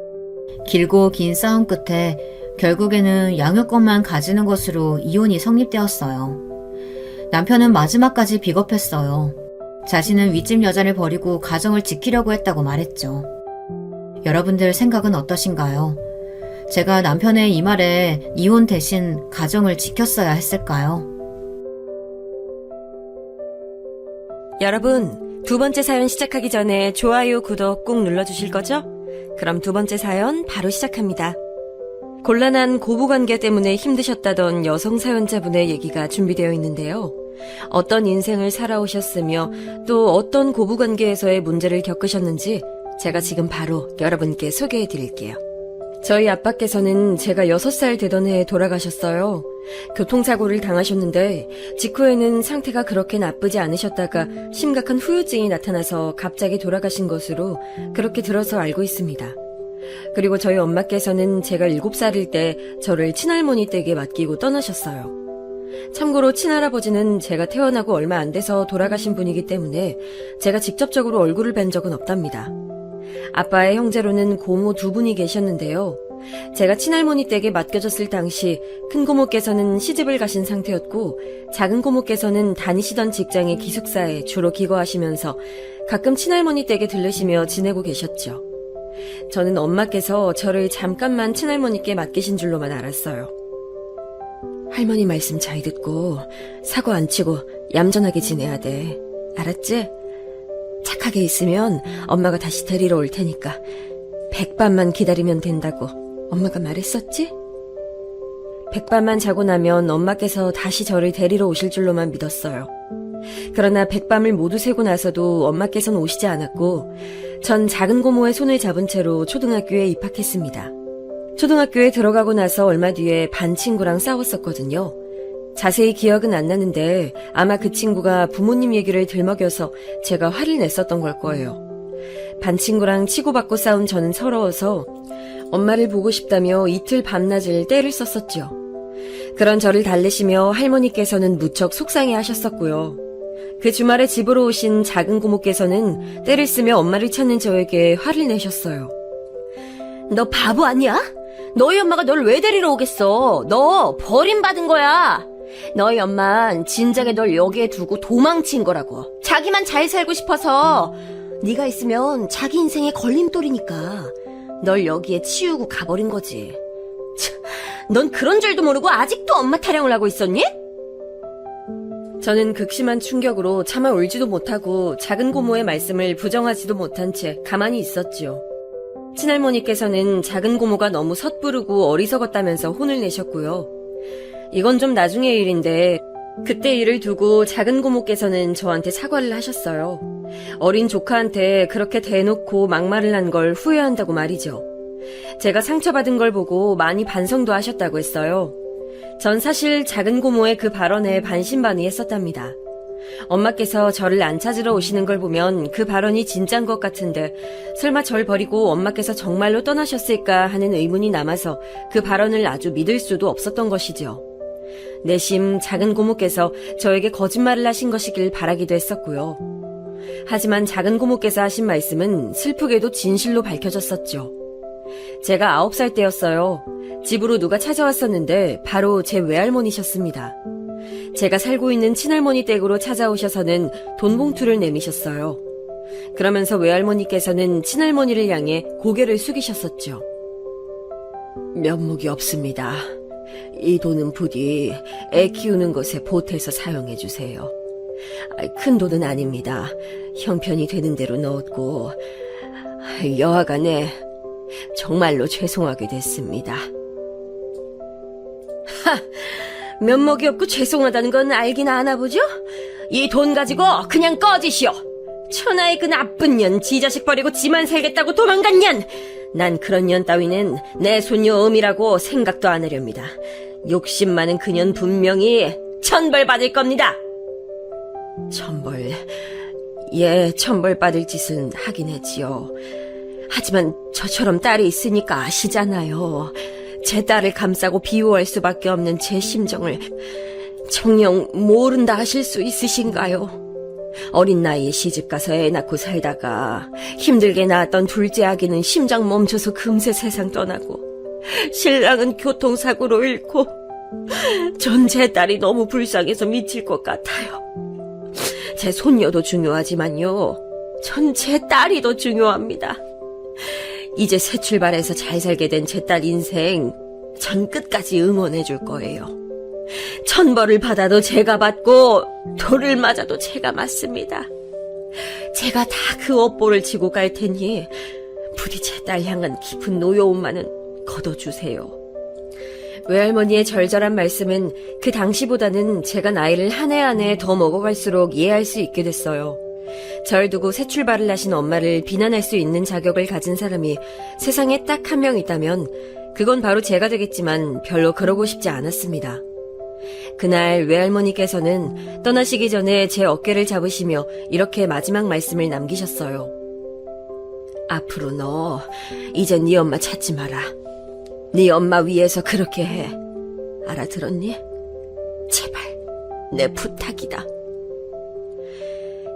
A: 길고 긴 싸움 끝에 결국에는 양육권만 가지는 것으로 이혼이 성립되었어요. 남편은 마지막까지 비겁했어요. 자신은 윗집 여자를 버리고 가정을 지키려고 했다고 말했죠. 여러분들 생각은 어떠신가요? 제가 남편의 이 말에 이혼 대신 가정을 지켰어야 했을까요?
C: 여러분, 두 번째 사연 시작하기 전에 좋아요, 구독 꾹 눌러주실 거죠? 그럼 두 번째 사연 바로 시작합니다. 곤란한 고부관계 때문에 힘드셨다던 여성 사연자분의 얘기가 준비되어 있는데요. 어떤 인생을 살아오셨으며 또 어떤 고부관계에서의 문제를 겪으셨는지 제가 지금 바로 여러분께 소개해 드릴게요. 저희 아빠께서는 제가 6살 되던 해에 돌아가셨어요. 교통사고를 당하셨는데 직후에는 상태가 그렇게 나쁘지 않으셨다가 심각한 후유증이 나타나서 갑자기 돌아가신 것으로 그렇게 들어서 알고 있습니다. 그리고 저희 엄마께서는 제가 7살일 때 저를 친할머니 댁에 맡기고 떠나셨어요. 참고로 친할아버지는 제가 태어나고 얼마 안 돼서 돌아가신 분이기 때문에 제가 직접적으로 얼굴을 뵌 적은 없답니다. 아빠의 형제로는 고모 2분이 계셨는데요. 제가 친할머니 댁에 맡겨졌을 당시 큰 고모께서는 시집을 가신 상태였고 작은 고모께서는 다니시던 직장의 기숙사에 주로 기거하시면서 가끔 친할머니 댁에 들르시며 지내고 계셨죠. 저는 엄마께서 저를 잠깐만 친할머니께 맡기신 줄로만 알았어요. 할머니 말씀 잘 듣고 사고 안 치고 얌전하게 지내야 돼. 알았지? 착하게 있으면 엄마가 다시 데리러 올 테니까 100밤만 기다리면 된다고 엄마가 말했었지? 100밤만 자고 나면 엄마께서 다시 저를 데리러 오실 줄로만 믿었어요. 그러나 100밤을 모두 새고 나서도 엄마께서는 오시지 않았고 전 작은 고모의 손을 잡은 채로 초등학교에 입학했습니다. 초등학교에 들어가고 나서 얼마 뒤에 반 친구랑 싸웠었거든요. 자세히 기억은 안 나는데 아마 그 친구가 부모님 얘기를 들먹여서 제가 화를 냈었던 걸 거예요. 반 친구랑 치고받고 싸운 저는 서러워서 엄마를 보고 싶다며 이틀 밤낮을 떼를 썼었죠. 그런 저를 달래시며 할머니께서는 무척 속상해 하셨었고요. 그 주말에 집으로 오신 작은 고모께서는 떼를 쓰며 엄마를 찾는 저에게 화를 내셨어요. 너 바보 아니야? 너희 엄마가 널 왜 데리러 오겠어? 너 버림받은 거야. 너희 엄만 진작에 널 여기에 두고 도망친 거라고. 자기만 잘 살고 싶어서. 네가 있으면 자기 인생의 걸림돌이니까 널 여기에 치우고 가버린 거지. 넌 그런 줄도 모르고 아직도 엄마 타령을 하고 있었니? 저는 극심한 충격으로 차마 울지도 못하고 작은 고모의 말씀을 부정하지도 못한 채 가만히 있었지요. 친할머니께서는 작은 고모가 너무 섣부르고 어리석었다면서 혼을 내셨고요. 이건 좀 나중의 일인데 그때 일을 두고 작은 고모께서는 저한테 사과를 하셨어요. 어린 조카한테 그렇게 대놓고 막말을 한 걸 후회한다고 말이죠. 제가 상처받은 걸 보고 많이 반성도 하셨다고 했어요. 전 사실 작은 고모의 그 발언에 반신반의했었답니다. 엄마께서 저를 안 찾으러 오시는 걸 보면 그 발언이 진짠 것 같은데 설마 절 버리고 엄마께서 정말로 떠나셨을까 하는 의문이 남아서 그 발언을 아주 믿을 수도 없었던 것이죠. 내심 작은 고모께서 저에게 거짓말을 하신 것이길 바라기도 했었고요. 하지만 작은 고모께서 하신 말씀은 슬프게도 진실로 밝혀졌었죠. 제가 9살 때였어요. 집으로 누가 찾아왔었는데 바로 제 외할머니셨습니다. 제가 살고 있는 친할머니 댁으로 찾아오셔서는 돈 봉투를 내미셨어요. 그러면서 외할머니께서는 친할머니를 향해 고개를 숙이셨었죠. 면목이 없습니다. 이 돈은 부디 애 키우는 것에 보태서 사용해 주세요. 큰 돈은 아닙니다. 형편이 되는 대로 넣었고 여하간에 정말로 죄송하게 됐습니다. 면목이 없고 죄송하다는 건 알긴 아나 보죠? 이 돈 가지고 그냥 꺼지시오. 천하의 그 나쁜 년, 지 자식 버리고 지만 살겠다고 도망간 년. 난 그런 년 따위는 내 손녀 음이라고 생각도 안 하렵니다. 욕심 많은 그년 분명히 천벌 받을 겁니다. 천벌, 예, 천벌 받을 짓은 하긴 했지요. 하지만 저처럼 딸이 있으니까 아시잖아요. 제 딸을 감싸고 비호할 수밖에 없는 제 심정을 정녕 모른다 하실 수 있으신가요? 어린 나이에 시집가서 애 낳고 살다가 힘들게 낳았던 둘째 아기는 심장 멈춰서 금세 세상 떠나고 신랑은 교통사고로 잃고 전 제 딸이 너무 불쌍해서 미칠 것 같아요. 제 손녀도 중요하지만요, 전 제 딸이 더 중요합니다. 이제 새 출발해서 잘 살게 된 제 딸 인생 전 끝까지 응원해 줄 거예요. 천벌을 받아도 제가 받고 돌을 맞아도 제가 맞습니다. 제가 다 그 업보를 지고 갈 테니 부디 제 딸 향한 깊은 노여움만은 거둬주세요. 외할머니의 절절한 말씀은 그 당시보다는 제가 나이를 한 해 한 해 더 먹어갈수록 이해할 수 있게 됐어요. 절 두고 새 출발을 하신 엄마를 비난할 수 있는 자격을 가진 사람이 세상에 딱 한 명 있다면 그건 바로 제가 되겠지만 별로 그러고 싶지 않았습니다. 그날 외할머니께서는 떠나시기 전에 제 어깨를 잡으시며 이렇게 마지막 말씀을 남기셨어요. 앞으로 너 이제 네 엄마 찾지 마라. 네 엄마 위해서 그렇게 해. 알아들었니? 제발 내 부탁이다.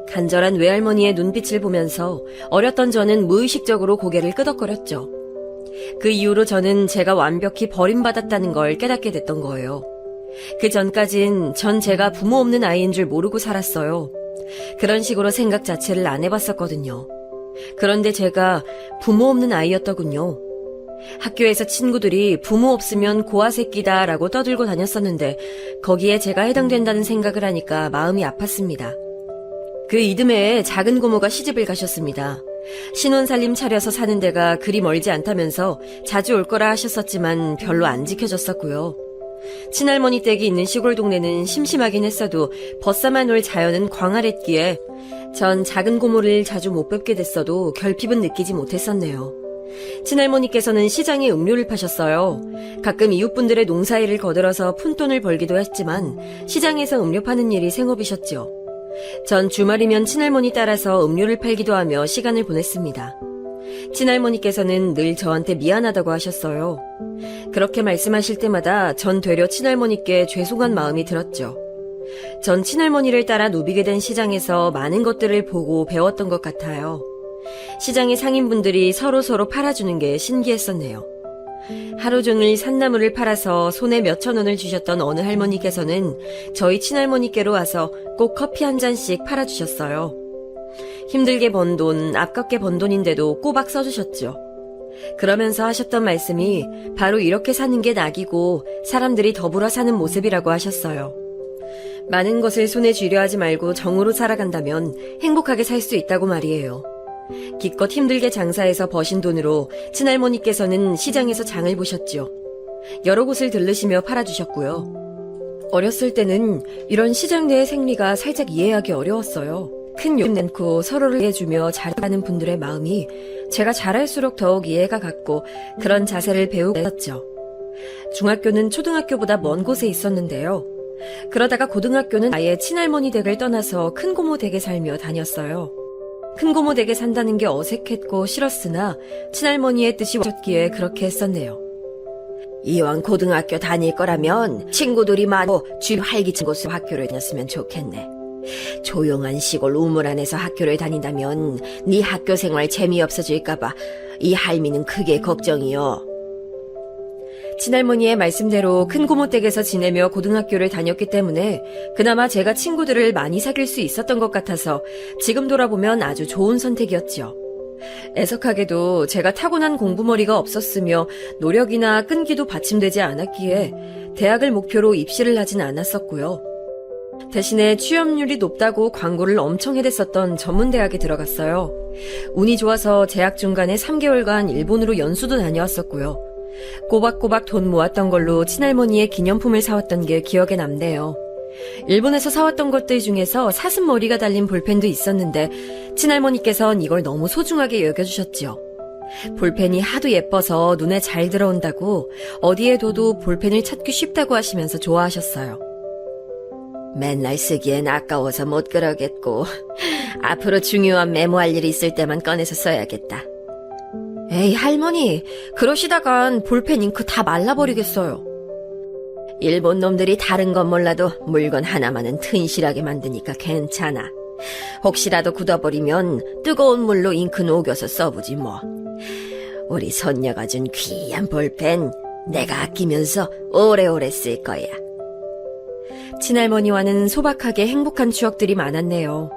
C: 간절한 외할머니의 눈빛을 보면서 어렸던 저는 무의식적으로 고개를 끄덕거렸죠. 그 이후로 저는 제가 완벽히 버림받았다는 걸 깨닫게 됐던 거예요. 그 전까진 전 제가 부모 없는 아이인 줄 모르고 살았어요. 그런 식으로 생각 자체를 안 해봤었거든요. 그런데 제가 부모 없는 아이였더군요. 학교에서 친구들이 부모 없으면 고아 새끼다 라고 떠들고 다녔었는데 거기에 제가 해당된다는 생각을 하니까 마음이 아팠습니다. 그 이듬해에 작은 고모가 시집을 가셨습니다. 신혼살림 차려서 사는 데가 그리 멀지 않다면서 자주 올 거라 하셨었지만 별로 안 지켜졌었고요. 친할머니 댁이 있는 시골 동네는 심심하긴 했어도 벗삼아 놀 자연은 광활했기에 전 작은 고모를 자주 못 뵙게 됐어도 결핍은 느끼지 못했었네요. 친할머니께서는 시장에 음료를 파셨어요. 가끔 이웃분들의 농사일을 거들어서 푼돈을 벌기도 했지만 시장에서 음료 파는 일이 생업이셨죠. 전 주말이면 친할머니 따라서 음료를 팔기도 하며 시간을 보냈습니다. 친할머니께서는 늘 저한테 미안하다고 하셨어요. 그렇게 말씀하실 때마다 전 되려 친할머니께 죄송한 마음이 들었죠. 전 친할머니를 따라 누비게 된 시장에서 많은 것들을 보고 배웠던 것 같아요. 시장의 상인분들이 서로 팔아주는 게 신기했었네요. 하루 종일 산나물을 팔아서 손에 몇천 원을 주셨던 어느 할머니께서는 저희 친할머니께로 와서 꼭 커피 한 잔씩 팔아주셨어요. 힘들게 번 돈, 아깝게 번 돈인데도 꼬박 써주셨죠. 그러면서 하셨던 말씀이 바로 이렇게 사는 게 낙이고 사람들이 더불어 사는 모습이라고 하셨어요. 많은 것을 손에 쥐려 하지 말고 정으로 살아간다면 행복하게 살 수 있다고 말이에요. 기껏 힘들게 장사해서 버신 돈으로 친할머니께서는 시장에서 장을 보셨죠. 여러 곳을 들르시며 팔아주셨고요. 어렸을 때는 이런 시장 내의 생리가 살짝 이해하기 어려웠어요. 큰 욕심 내고 서로를 이해해주며 잘하는 분들의 마음이 제가 잘할수록 더욱 이해가 갔고 그런 자세를 배우게 됐었죠. 중학교는 초등학교보다 먼 곳에 있었는데요. 그러다가 고등학교는 아예 친할머니 댁을 떠나서 큰고모 댁에 살며 다녔어요. 큰고모 댁에 산다는 게 어색했고 싫었으나 친할머니의 뜻이 오셨기에 그렇게 했었네요. 이왕 고등학교 다닐 거라면 친구들이 많고 주위 활기찬 곳으로 학교를 다녔으면 좋겠네. 조용한 시골 우물 안에서 학교를 다닌다면 네 학교 생활 재미없어질까봐 이 할미는 크게 걱정이요. 친할머니의 말씀대로 큰고모 댁에서 지내며 고등학교를 다녔기 때문에 그나마 제가 친구들을 많이 사귈 수 있었던 것 같아서 지금 돌아보면 아주 좋은 선택이었죠. 애석하게도 제가 타고난 공부머리가 없었으며 노력이나 끈기도 받침되지 않았기에 대학을 목표로 입시를 하진 않았었고요. 대신에 취업률이 높다고 광고를 엄청 해댔었던 전문대학에 들어갔어요. 운이 좋아서 재학 중간에 3개월간 일본으로 연수도 다녀왔었고요. 꼬박꼬박 돈 모았던 걸로 친할머니의 기념품을 사왔던 게 기억에 남네요. 일본에서 사왔던 것들 중에서 사슴머리가 달린 볼펜도 있었는데 친할머니께선 이걸 너무 소중하게 여겨주셨지요. 볼펜이 하도 예뻐서 눈에 잘 들어온다고 어디에 둬도 볼펜을 찾기 쉽다고 하시면서 좋아하셨어요. 맨날 쓰기엔 아까워서 못 그러겠고 앞으로 중요한 메모할 일이 있을 때만 꺼내서 써야겠다. 에이, 할머니, 그러시다간 볼펜 잉크 다 말라버리겠어요. 일본 놈들이 다른 건 몰라도 물건 하나만은 튼실하게 만드니까 괜찮아. 혹시라도 굳어버리면 뜨거운 물로 잉크 녹여서 써보지 뭐. 우리 손녀가 준 귀한 볼펜 내가 아끼면서 오래오래 쓸 거야. 친할머니와는 소박하게 행복한 추억들이 많았네요.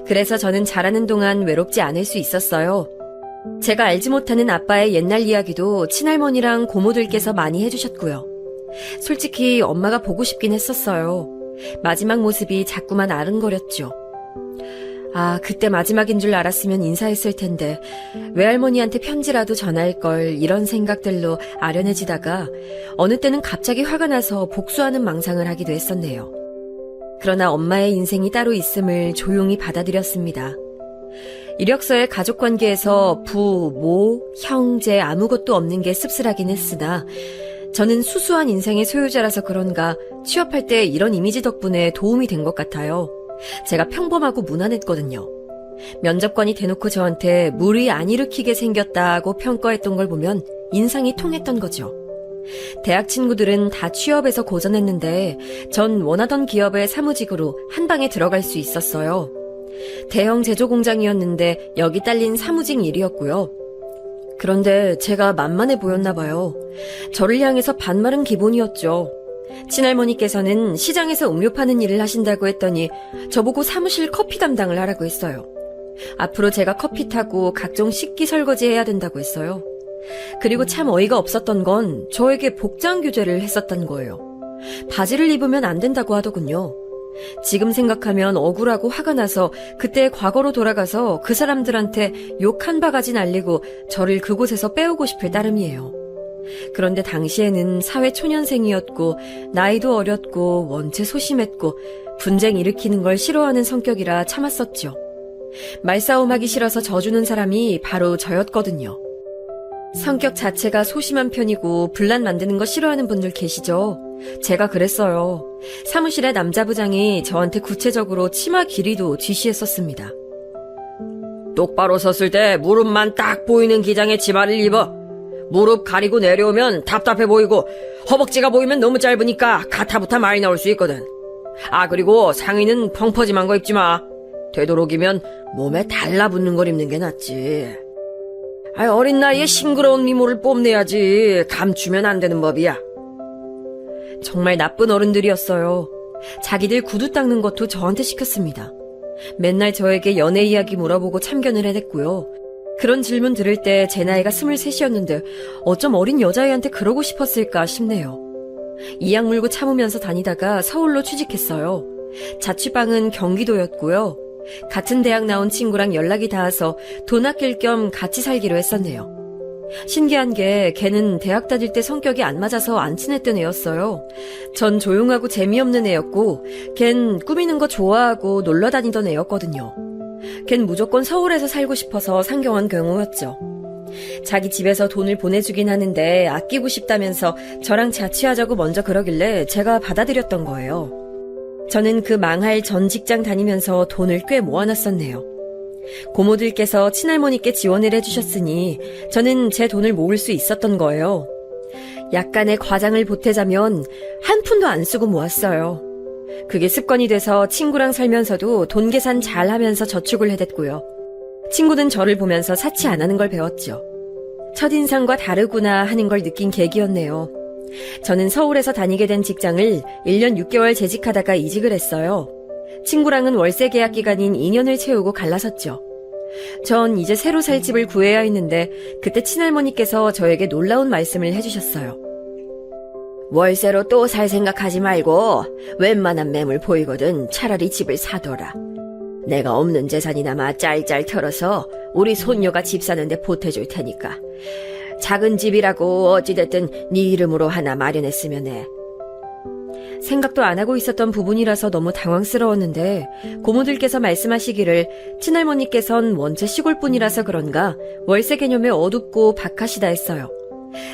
C: 그래서 저는 자라는 동안 외롭지 않을 수 있었어요. 제가 알지 못하는 아빠의 옛날 이야기도 친할머니랑 고모들께서 많이 해주셨고요. 솔직히 엄마가 보고 싶긴 했었어요. 마지막 모습이 자꾸만 아른거렸죠. 아, 그때 마지막인 줄 알았으면 인사했을 텐데 외할머니한테 편지라도 전할 걸, 이런 생각들로 아련해지다가 어느 때는 갑자기 화가 나서 복수하는 망상을 하기도 했었네요. 그러나 엄마의 인생이 따로 있음을 조용히 받아들였습니다. 이력서의 가족관계에서 부, 모, 형제 아무것도 없는 게 씁쓸하긴 했으나 저는 수수한 인생의 소유자라서 그런가 취업할 때 이런 이미지 덕분에 도움이 된 것 같아요. 제가 평범하고 무난했거든요. 면접관이 대놓고 저한테 무리 안 일으키게 생겼다고 평가했던 걸 보면 인상이 통했던 거죠. 대학 친구들은 다 취업해서 고전했는데 전 원하던 기업의 사무직으로 한 방에 들어갈 수 있었어요. 대형 제조 공장이었는데 여기 딸린 사무직 일이었고요. 그런데 제가 만만해 보였나 봐요. 저를 향해서 반말은 기본이었죠. 친할머니께서는 시장에서 음료 파는 일을 하신다고 했더니 저보고 사무실 커피 담당을 하라고 했어요. 앞으로 제가 커피 타고 각종 식기 설거지 해야 된다고 했어요. 그리고 참 어이가 없었던 건 저에게 복장 규제를 했었던 거예요. 바지를 입으면 안 된다고 하더군요. 지금 생각하면 억울하고 화가 나서 그때 과거로 돌아가서 그 사람들한테 욕 한 바가지 날리고 저를 그곳에서 빼오고 싶을 따름이에요. 그런데 당시에는 사회 초년생이었고 나이도 어렸고 원체 소심했고 분쟁 일으키는 걸 싫어하는 성격이라 참았었죠. 말싸움하기 싫어서 져주는 사람이 바로 저였거든요. 성격 자체가 소심한 편이고 분란 만드는 거 싫어하는 분들 계시죠? 제가 그랬어요. 사무실의 남자부장이 저한테 구체적으로 치마 길이도 지시했었습니다. 똑바로 섰을 때 무릎만 딱 보이는 기장의 치마를 입어. 무릎 가리고 내려오면 답답해 보이고 허벅지가 보이면 너무 짧으니까 가타부타 많이 나올 수 있거든. 아, 그리고 상의는 펑퍼짐한 거 입지 마. 되도록이면 몸에 달라붙는 걸 입는 게 낫지. 아, 어린 나이에 싱그러운 미모를 뽐내야지. 감추면 안 되는 법이야. 정말 나쁜 어른들이었어요. 자기들 구두 닦는 것도 저한테 시켰습니다. 맨날 저에게 연애 이야기 물어보고 참견을 해댔고요. 그런 질문 들을 때 제 나이가 23이었는데 어쩜 어린 여자애한테 그러고 싶었을까 싶네요. 이악 물고 참으면서 다니다가 서울로 취직했어요. 자취방은 경기도였고요. 같은 대학 나온 친구랑 연락이 닿아서 돈 아낄 겸 같이 살기로 했었네요. 신기한 게 걔는 대학 다닐 때 성격이 안 맞아서 안 친했던 애였어요. 전 조용하고 재미없는 애였고 걘 꾸미는 거 좋아하고 놀러 다니던 애였거든요. 걘 무조건 서울에서 살고 싶어서 상경한 경우였죠. 자기 집에서 돈을 보내주긴 하는데 아끼고 싶다면서 저랑 자취하자고 먼저 그러길래 제가 받아들였던 거예요. 저는 그 망할 전 직장 다니면서 돈을 꽤 모아놨었네요. 고모들께서 친할머니께 지원을 해주셨으니 저는 제 돈을 모을 수 있었던 거예요. 약간의 과장을 보태자면 한 푼도 안 쓰고 모았어요. 그게 습관이 돼서 친구랑 살면서도 돈 계산 잘 하면서 저축을 해댔고요. 친구는 저를 보면서 사치 안 하는 걸 배웠죠. 첫인상과 다르구나 하는 걸 느낀 계기였네요. 저는 서울에서 다니게 된 직장을 1년 6개월 재직하다가 이직을 했어요. 친구랑은 월세 계약 기간인 2년을 채우고 갈라섰죠. 전 이제 새로 살 집을 구해야 했는데 그때 친할머니께서 저에게 놀라운 말씀을 해주셨어요. 월세로 또 살 생각하지 말고 웬만한 매물 보이거든 차라리 집을 사둬라. 내가 없는 재산이 남아 짤짤 털어서 우리 손녀가 집 사는데 보태줄 테니까. 작은 집이라고 어찌됐든 네 이름으로 하나 마련했으면 해. 생각도 안 하고 있었던 부분이라서 너무 당황스러웠는데 고모들께서 말씀하시기를 친할머니께선 원체 시골분이라서 그런가 월세 개념에 어둡고 박하시다 했어요.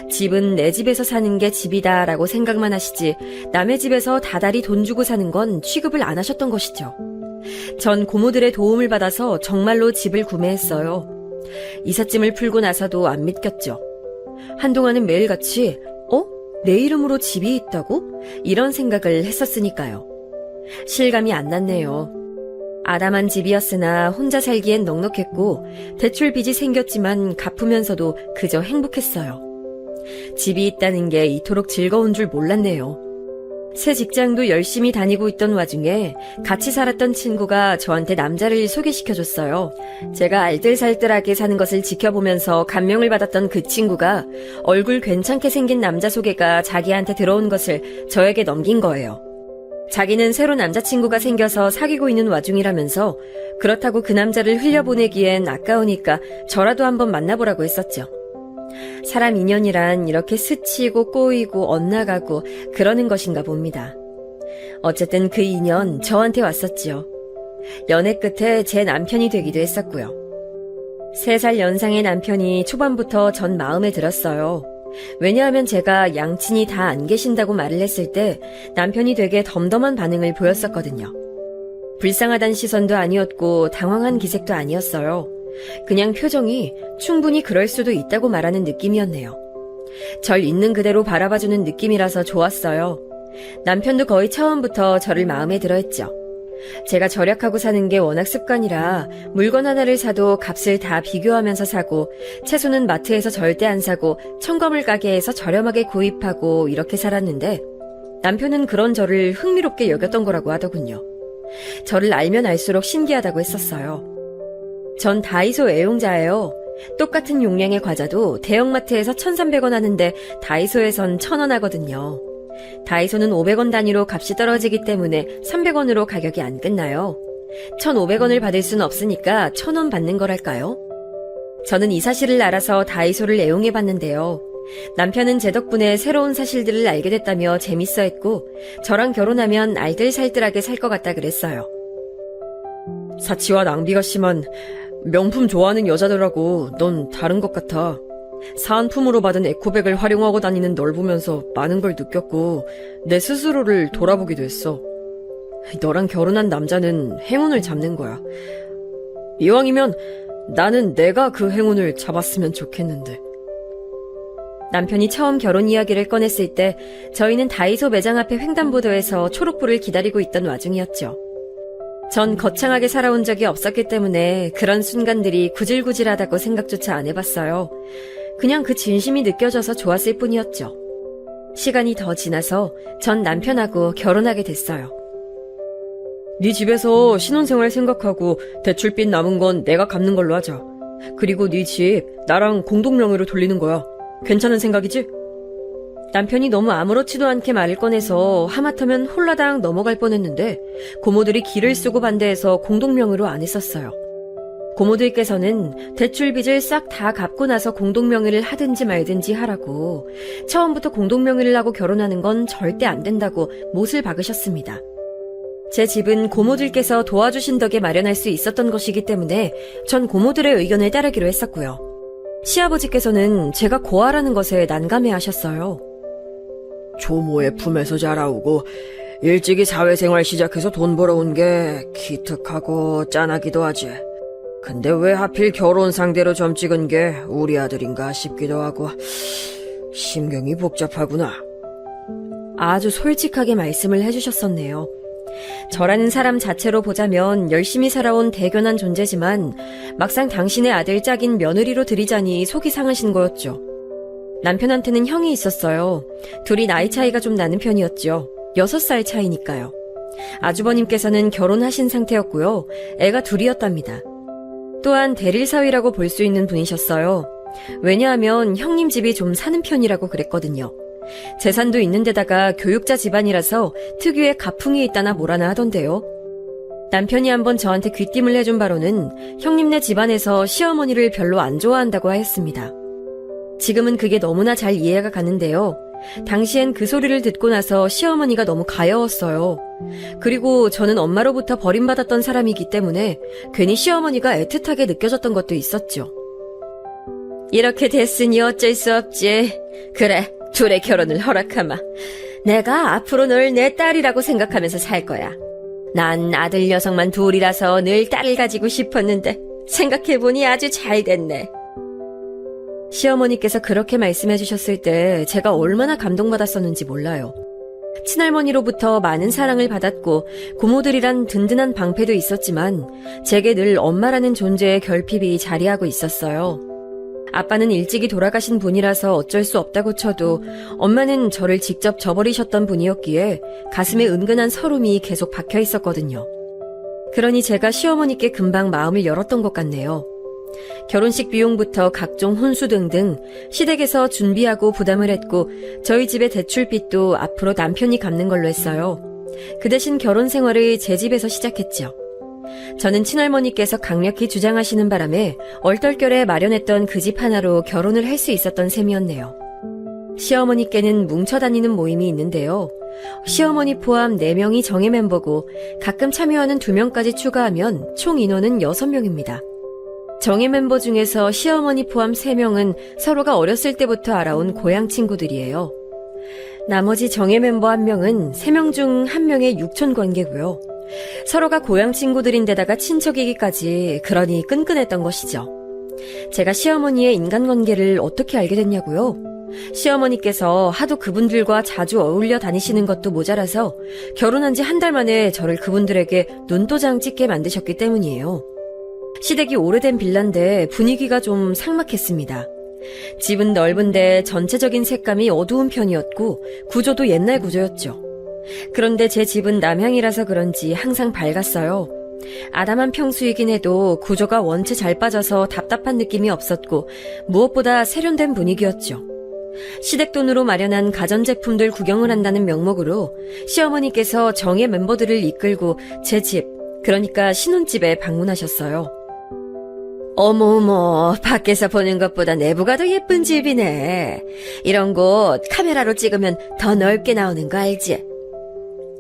C: 집은 내 집에서 사는 게 집이다 라고 생각만 하시지 남의 집에서 다달이 돈 주고 사는 건 취급을 안 하셨던 것이죠. 전 고모들의 도움을 받아서 정말로 집을 구매했어요. 이삿짐을 풀고 나서도 안 믿겼죠. 한동안은 매일같이 내 이름으로 집이 있다고? 이런 생각을 했었으니까요. 실감이 안 났네요. 아담한 집이었으나 혼자 살기엔 넉넉했고 대출 빚이 생겼지만 갚으면서도 그저 행복했어요. 집이 있다는 게 이토록 즐거운 줄 몰랐네요. 새 직장도 열심히 다니고 있던 와중에 같이 살았던 친구가 저한테 남자를 소개시켜줬어요. 제가 알뜰살뜰하게 사는 것을 지켜보면서 감명을 받았던 그 친구가 얼굴 괜찮게 생긴 남자 소개가 자기한테 들어온 것을 저에게 넘긴 거예요. 자기는 새로 남자친구가 생겨서 사귀고 있는 와중이라면서 그렇다고 그 남자를 흘려보내기엔 아까우니까 저라도 한번 만나보라고 했었죠. 사람 인연이란 이렇게 스치고 꼬이고 엇나가고 그러는 것인가 봅니다. 어쨌든 그 인연 저한테 왔었지요. 연애 끝에 제 남편이 되기도 했었고요. 3살 연상의 남편이 초반부터 전 마음에 들었어요. 왜냐하면 제가 양친이 다 안 계신다고 말을 했을 때 남편이 되게 덤덤한 반응을 보였었거든요. 불쌍하단 시선도 아니었고 당황한 기색도 아니었어요. 그냥 표정이 충분히 그럴 수도 있다고 말하는 느낌이었네요. 절 있는 그대로 바라봐주는 느낌이라서 좋았어요. 남편도 거의 처음부터 저를 마음에 들어 했죠. 제가 절약하고 사는 게 워낙 습관이라 물건 하나를 사도 값을 다 비교하면서 사고 채소는 마트에서 절대 안 사고 첨가물 가게에서 저렴하게 구입하고 이렇게 살았는데 남편은 그런 저를 흥미롭게 여겼던 거라고 하더군요. 저를 알면 알수록 신기하다고 했었어요. 전 다이소 애용자예요. 똑같은 용량의 과자도 대형마트에서 1,300원 하는데 다이소에선 1,000원 하거든요. 다이소는 500원 단위로 값이 떨어지기 때문에 300원으로 가격이 안 끝나요. 1,500원을 받을 순 없으니까 1,000원 받는 거랄까요? 저는 이 사실을 알아서 다이소를 애용해봤는데요. 남편은 제 덕분에 새로운 사실들을 알게 됐다며 재밌어했고 저랑 결혼하면 알뜰살뜰하게 살 것 같다 그랬어요. 사치와 낭비가 심한 명품 좋아하는 여자들하고 넌 다른 것 같아. 사은품으로 받은 에코백을 활용하고 다니는 널 보면서 많은 걸 느꼈고 내 스스로를 돌아보기도 했어. 너랑 결혼한 남자는 행운을 잡는 거야. 이왕이면 나는 내가 그 행운을 잡았으면 좋겠는데. 남편이 처음 결혼 이야기를 꺼냈을 때 저희는 다이소 매장 앞에 횡단보도에서 초록불을 기다리고 있던 와중이었죠. 전 거창하게 살아온 적이 없었기 때문에 그런 순간들이 구질구질하다고 생각조차 안 해봤어요. 그냥 그 진심이 느껴져서 좋았을 뿐이었죠. 시간이 더 지나서 전 남편하고 결혼하게 됐어요. 네 집에서 신혼생활 생각하고 대출빚 남은 건 내가 갚는 걸로 하자. 그리고 네 집 나랑 공동명의로 돌리는 거야. 괜찮은 생각이지? 남편이 너무 아무렇지도 않게 말을 꺼내서 하마터면 홀라당 넘어갈 뻔했는데 고모들이 기를 쓰고 반대해서 공동명의로 안 했었어요. 고모들께서는 대출빚을 싹 다 갚고 나서 공동명의를 하든지 말든지 하라고 처음부터 공동명의를 하고 결혼하는 건 절대 안 된다고 못을 박으셨습니다. 제 집은 고모들께서 도와주신 덕에 마련할 수 있었던 것이기 때문에 전 고모들의 의견을 따르기로 했었고요. 시아버지께서는 제가 고아라는 것에 난감해하셨어요. 조모의 품에서 자라오고 일찍이 사회생활 시작해서 돈 벌어온 게 기특하고 짠하기도 하지. 근데 왜 하필 결혼 상대로 점 찍은 게 우리 아들인가 싶기도 하고 심경이 복잡하구나. 아주 솔직하게 말씀을 해주셨었네요. 저라는 사람 자체로 보자면 열심히 살아온 대견한 존재지만 막상 당신의 아들 짝인 며느리로 들이자니 속이 상하신 거였죠. 남편한테는 형이 있었어요. 둘이 나이 차이가 좀 나는 편이었죠. 6살 차이니까요. 아주버님께서는 결혼하신 상태였고요. 애가 둘이었답니다. 또한 대릴사위라고 볼 수 있는 분이셨어요. 왜냐하면 형님 집이 좀 사는 편이라고 그랬거든요. 재산도 있는 데다가 교육자 집안이라서 특유의 가풍이 있다나 뭐라나 하던데요. 남편이 한번 저한테 귀띔을 해준 바로는 형님네 집안에서 시어머니를 별로 안 좋아한다고 하였습니다. 지금은 그게 너무나 잘 이해가 가는데요. 당시엔 그 소리를 듣고 나서 시어머니가 너무 가여웠어요. 그리고 저는 엄마로부터 버림받았던 사람이기 때문에 괜히 시어머니가 애틋하게 느껴졌던 것도 있었죠. 이렇게 됐으니 어쩔 수 없지. 그래, 둘의 결혼을 허락하마. 내가 앞으로 널 내 딸이라고 생각하면서 살 거야. 난 아들 녀석만 둘이라서 늘 딸을 가지고 싶었는데 생각해보니 아주 잘 됐네. 시어머니께서 그렇게 말씀해 주셨을 때 제가 얼마나 감동받았었는지 몰라요. 친할머니로부터 많은 사랑을 받았고 고모들이란 든든한 방패도 있었지만 제게 늘 엄마라는 존재의 결핍이 자리하고 있었어요. 아빠는 일찍이 돌아가신 분이라서 어쩔 수 없다고 쳐도 엄마는 저를 직접 저버리셨던 분이었기에 가슴에 은근한 서름이 계속 박혀 있었거든요. 그러니 제가 시어머니께 금방 마음을 열었던 것 같네요. 결혼식 비용부터 각종 혼수 등등 시댁에서 준비하고 부담을 했고 저희 집의 대출빚도 앞으로 남편이 갚는 걸로 했어요. 그 대신 결혼 생활을 제 집에서 시작했죠. 저는 친할머니께서 강력히 주장하시는 바람에 얼떨결에 마련했던 그 집 하나로 결혼을 할 수 있었던 셈이었네요. 시어머니께는 뭉쳐다니는 모임이 있는데요. 시어머니 포함 4명이 정예 멤버고 가끔 참여하는 2명까지 추가하면 총 인원은 6명입니다. 정예 멤버 중에서 시어머니 포함 3명은 서로가 어렸을 때부터 알아온 고향 친구들이에요. 나머지 정예 멤버 1명은 3명 중 1명의 육촌 관계고요. 서로가 고향 친구들인데다가 친척이기까지 그러니 끈끈했던 것이죠. 제가 시어머니의 인간관계를 어떻게 알게 됐냐고요? 시어머니께서 하도 그분들과 자주 어울려 다니시는 것도 모자라서 결혼한 지 한 달 만에 저를 그분들에게 눈도장 찍게 만드셨기 때문이에요. 시댁이 오래된 빌라인데 분위기가 좀 삭막했습니다. 집은 넓은데 전체적인 색감이 어두운 편이었고 구조도 옛날 구조였죠. 그런데 제 집은 남향이라서 그런지 항상 밝았어요. 아담한 평수이긴 해도 구조가 원체 잘 빠져서 답답한 느낌이 없었고 무엇보다 세련된 분위기였죠. 시댁 돈으로 마련한 가전제품들 구경을 한다는 명목으로 시어머니께서 정예 멤버들을 이끌고 제 집, 그러니까 신혼집에 방문하셨어요. 어머어머, 밖에서 보는 것보다 내부가 더 예쁜 집이네. 이런 곳 카메라로 찍으면 더 넓게 나오는 거 알지?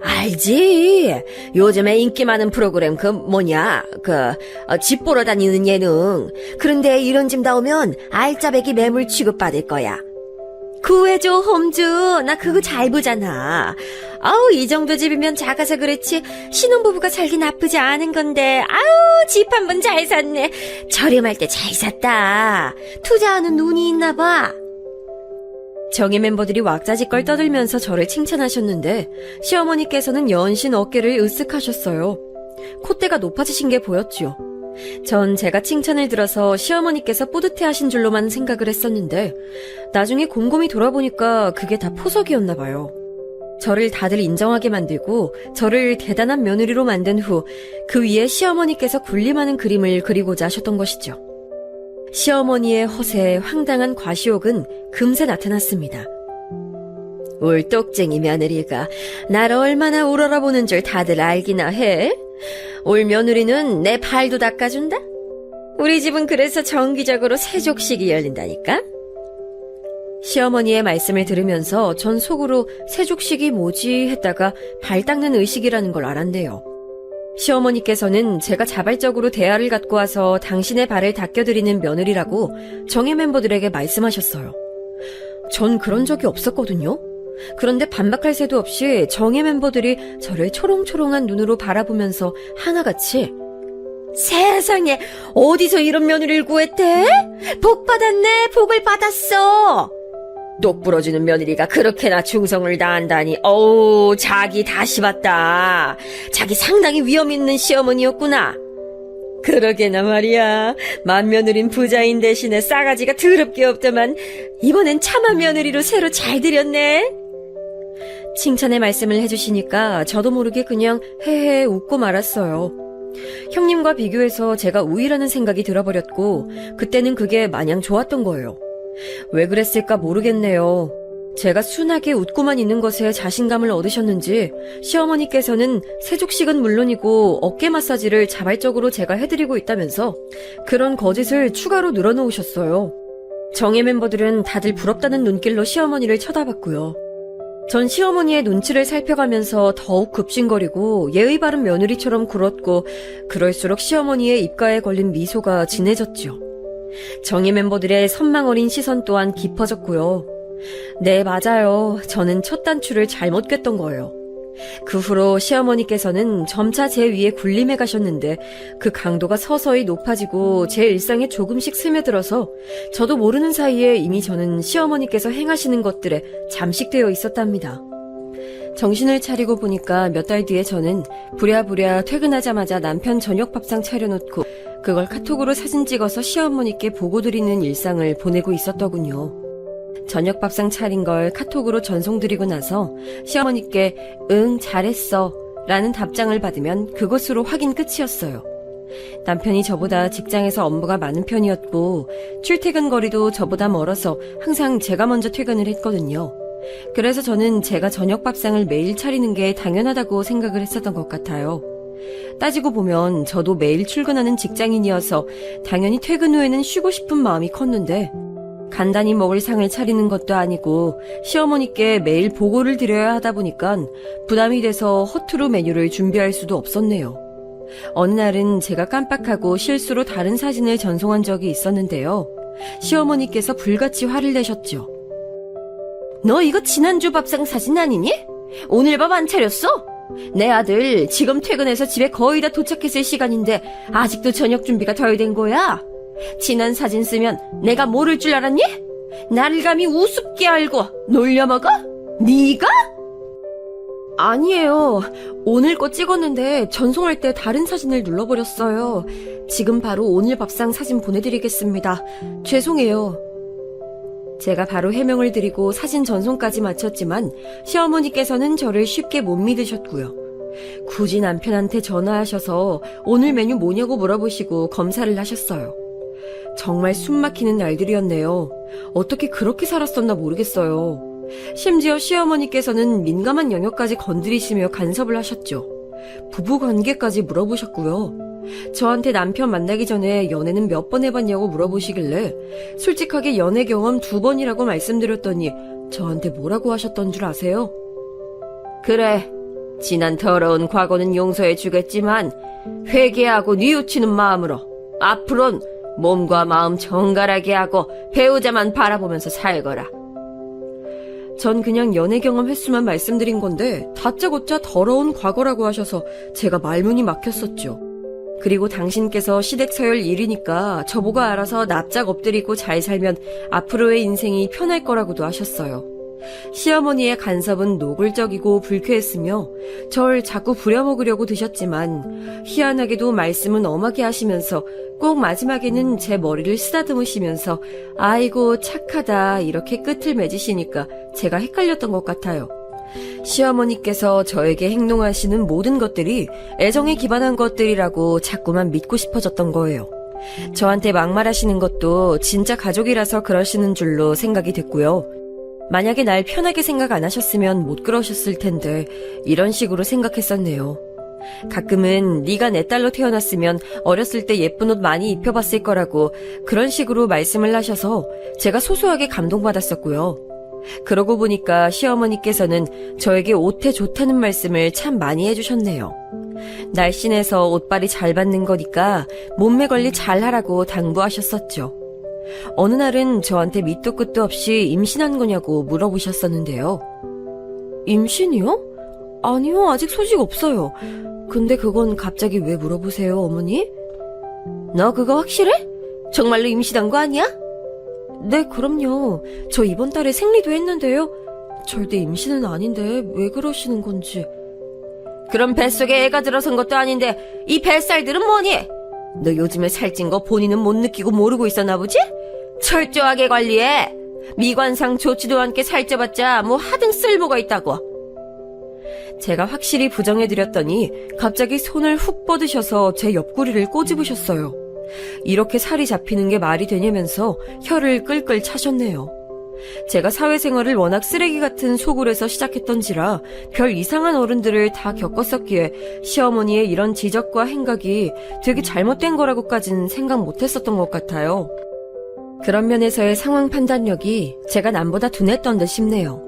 C: 알지. 요즘에 인기 많은 프로그램 집 보러 다니는 예능. 그런데 이런 집 나오면 알짜배기 매물 취급받을 거야. 구해줘 홈즈, 나 그거 잘 보잖아. 아우, 이 정도 집이면 작아서 그렇지 신혼부부가 살기 나쁘지 않은 건데, 아우, 집 한 번 잘 샀네. 저렴할 때 잘 샀다. 투자하는 눈이 있나 봐. 정예 멤버들이 왁자지껄 떠들면서 저를 칭찬하셨는데 시어머니께서는 연신 어깨를 으쓱하셨어요. 콧대가 높아지신 게 보였죠. 전 제가 칭찬을 들어서 시어머니께서 뿌듯해하신 줄로만 생각을 했었는데 나중에 곰곰이 돌아보니까 그게 다 포석이었나 봐요. 저를 다들 인정하게 만들고 저를 대단한 며느리로 만든 후 그 위에 시어머니께서 군림하는 그림을 그리고자 하셨던 것이죠. 시어머니의 허세에 황당한 과시욕은 금세 나타났습니다. 울 똑쟁이 며느리가 날 얼마나 우러러보는 줄 다들 알기나 해? 올 며느리는 내 발도 닦아준다? 우리 집은 그래서 정기적으로 세족식이 열린다니까? 시어머니의 말씀을 들으면서 전 속으로 세족식이 뭐지 했다가 발 닦는 의식이라는 걸 알았네요. 시어머니께서는 제가 자발적으로 대화를 갖고 와서 당신의 발을 닦여드리는 며느리라고 정예 멤버들에게 말씀하셨어요. 전 그런 적이 없었거든요. 그런데 반박할 새도 없이 정예 멤버들이 저를 초롱초롱한 눈으로 바라보면서 하나같이 세상에 어디서 이런 며느리를 구했대? 복 받았네, 복을 받았어. 똑 부러지는 며느리가 그렇게나 충성을 다한다니, 어우, 자기 다시 봤다. 자기 상당히 위험 있는 시어머니였구나. 그러게나 말이야. 맏며느린 부자인 대신에 싸가지가 더럽게 없더만 이번엔 참한 며느리로 새로 잘 들였네. 칭찬의 말씀을 해주시니까 저도 모르게 그냥 헤헤 웃고 말았어요. 형님과 비교해서 제가 우위라는 생각이 들어버렸고 그때는 그게 마냥 좋았던 거예요. 왜 그랬을까 모르겠네요. 제가 순하게 웃고만 있는 것에 자신감을 얻으셨는지 시어머니께서는 세족식은 물론이고 어깨 마사지를 자발적으로 제가 해드리고 있다면서 그런 거짓을 추가로 늘어놓으셨어요. 정예 멤버들은 다들 부럽다는 눈길로 시어머니를 쳐다봤고요. 전 시어머니의 눈치를 살펴가면서 더욱 급신거리고 예의 바른 며느리처럼 굴었고 그럴수록 시어머니의 입가에 걸린 미소가 진해졌죠. 정예 멤버들의 선망 어린 시선 또한 깊어졌고요. 네, 맞아요. 저는 첫 단추를 잘못 꿰던 거예요. 그 후로 시어머니께서는 점차 제 위에 군림해 가셨는데 그 강도가 서서히 높아지고 제 일상에 조금씩 스며들어서 저도 모르는 사이에 이미 저는 시어머니께서 행하시는 것들에 잠식되어 있었답니다. 정신을 차리고 보니까 몇 달 뒤에 저는 부랴부랴 퇴근하자마자 남편 저녁 밥상 차려놓고 그걸 카톡으로 사진 찍어서 시어머니께 보고드리는 일상을 보내고 있었더군요. 저녁 밥상 차린 걸 카톡으로 전송드리고 나서 시어머니께 응 잘했어 라는 답장을 받으면 그것으로 확인 끝이었어요. 남편이 저보다 직장에서 업무가 많은 편이었고 출퇴근 거리도 저보다 멀어서 항상 제가 먼저 퇴근을 했거든요. 그래서 저는 제가 저녁 밥상을 매일 차리는 게 당연하다고 생각을 했었던 것 같아요. 따지고 보면 저도 매일 출근하는 직장인이어서 당연히 퇴근 후에는 쉬고 싶은 마음이 컸는데 간단히 먹을 상을 차리는 것도 아니고 시어머니께 매일 보고를 드려야 하다 보니까 부담이 돼서 허투루 메뉴를 준비할 수도 없었네요. 어느 날은 제가 깜빡하고 실수로 다른 사진을 전송한 적이 있었는데요. 시어머니께서 불같이 화를 내셨죠. 너 이거 지난주 밥상 사진 아니니? 오늘 밥 안 차렸어? 내 아들 지금 퇴근해서 집에 거의 다 도착했을 시간인데 아직도 저녁 준비가 덜 된 거야? 지난 사진 쓰면 내가 모를 줄 알았니? 나를 감히 우습게 알고 놀려먹어? 네가? 아니에요. 오늘 거 찍었는데 전송할 때 다른 사진을 눌러버렸어요. 지금 바로 오늘 밥상 사진 보내드리겠습니다. 죄송해요. 제가 바로 해명을 드리고 사진 전송까지 마쳤지만 시어머니께서는 저를 쉽게 못 믿으셨고요. 굳이 남편한테 전화하셔서 오늘 메뉴 뭐냐고 물어보시고 검사를 하셨어요. 정말 숨막히는 날들이었네요. 어떻게 그렇게 살았었나 모르겠어요. 심지어 시어머니께서는 민감한 영역까지 건드리시며 간섭을 하셨죠. 부부관계까지 물어보셨고요. 저한테 남편 만나기 전에 연애는 몇 번 해봤냐고 물어보시길래 솔직하게 연애 경험 2번이라고 말씀드렸더니 저한테 뭐라고 하셨던 줄 아세요? 그래, 지난 더러운 과거는 용서해 주겠지만 회개하고 뉘우치는 마음으로 앞으론 몸과 마음 정갈하게 하고 배우자만 바라보면서 살거라. 전 그냥 연애 경험 횟수만 말씀드린 건데 다짜고짜 더러운 과거라고 하셔서 제가 말문이 막혔었죠. 그리고 당신께서 시댁 서열 1위니까 저보고 알아서 납작 엎드리고 잘 살면 앞으로의 인생이 편할 거라고도 하셨어요. 시어머니의 간섭은 노골적이고 불쾌했으며 절 자꾸 부려먹으려고 드셨지만 희한하게도 말씀은 엄하게 하시면서 꼭 마지막에는 제 머리를 쓰다듬으시면서 아이고 착하다 이렇게 끝을 맺으시니까 제가 헷갈렸던 것 같아요. 시어머니께서 저에게 행동하시는 모든 것들이 애정에 기반한 것들이라고 자꾸만 믿고 싶어졌던 거예요. 저한테 막말하시는 것도 진짜 가족이라서 그러시는 줄로 생각이 됐고요. 만약에 날 편하게 생각 안 하셨으면 못 그러셨을 텐데 이런 식으로 생각했었네요. 가끔은 네가 내 딸로 태어났으면 어렸을 때 예쁜 옷 많이 입혀봤을 거라고 그런 식으로 말씀을 하셔서 제가 소소하게 감동받았었고요. 그러고 보니까 시어머니께서는 저에게 옷에 좋다는 말씀을 참 많이 해주셨네요. 날씬해서 옷빨이 잘 받는 거니까 몸매 관리 잘하라고 당부하셨었죠. 어느 날은 저한테 밑도 끝도 없이 임신한 거냐고 물어보셨었는데요. 임신이요? 아니요, 아직 소식 없어요. 근데 그건 갑자기 왜 물어보세요, 어머니? 너 그거 확실해? 정말로 임신한 거 아니야? 네, 그럼요. 저 이번 달에 생리도 했는데요. 절대 임신은 아닌데 왜 그러시는 건지. 그럼 뱃속에 애가 들어선 것도 아닌데 이 뱃살들은 뭐니? 너 요즘에 살찐 거 본인은 못 느끼고 모르고 있었나 보지? 철저하게 관리해. 미관상 좋지도 않게 살쪄봤자 뭐 하등 쓸모가 있다고. 제가 확실히 부정해드렸더니 갑자기 손을 훅 뻗으셔서 제 옆구리를 꼬집으셨어요. 이렇게 살이 잡히는 게 말이 되냐면서 혀를 끌끌 차셨네요. 제가 사회생활을 워낙 쓰레기 같은 소굴에서 시작했던지라 별 이상한 어른들을 다 겪었었기에 시어머니의 이런 지적과 행각이 되게 잘못된 거라고까진 생각 못했었던 것 같아요. 그런 면에서의 상황 판단력이 제가 남보다 둔했던 듯 싶네요.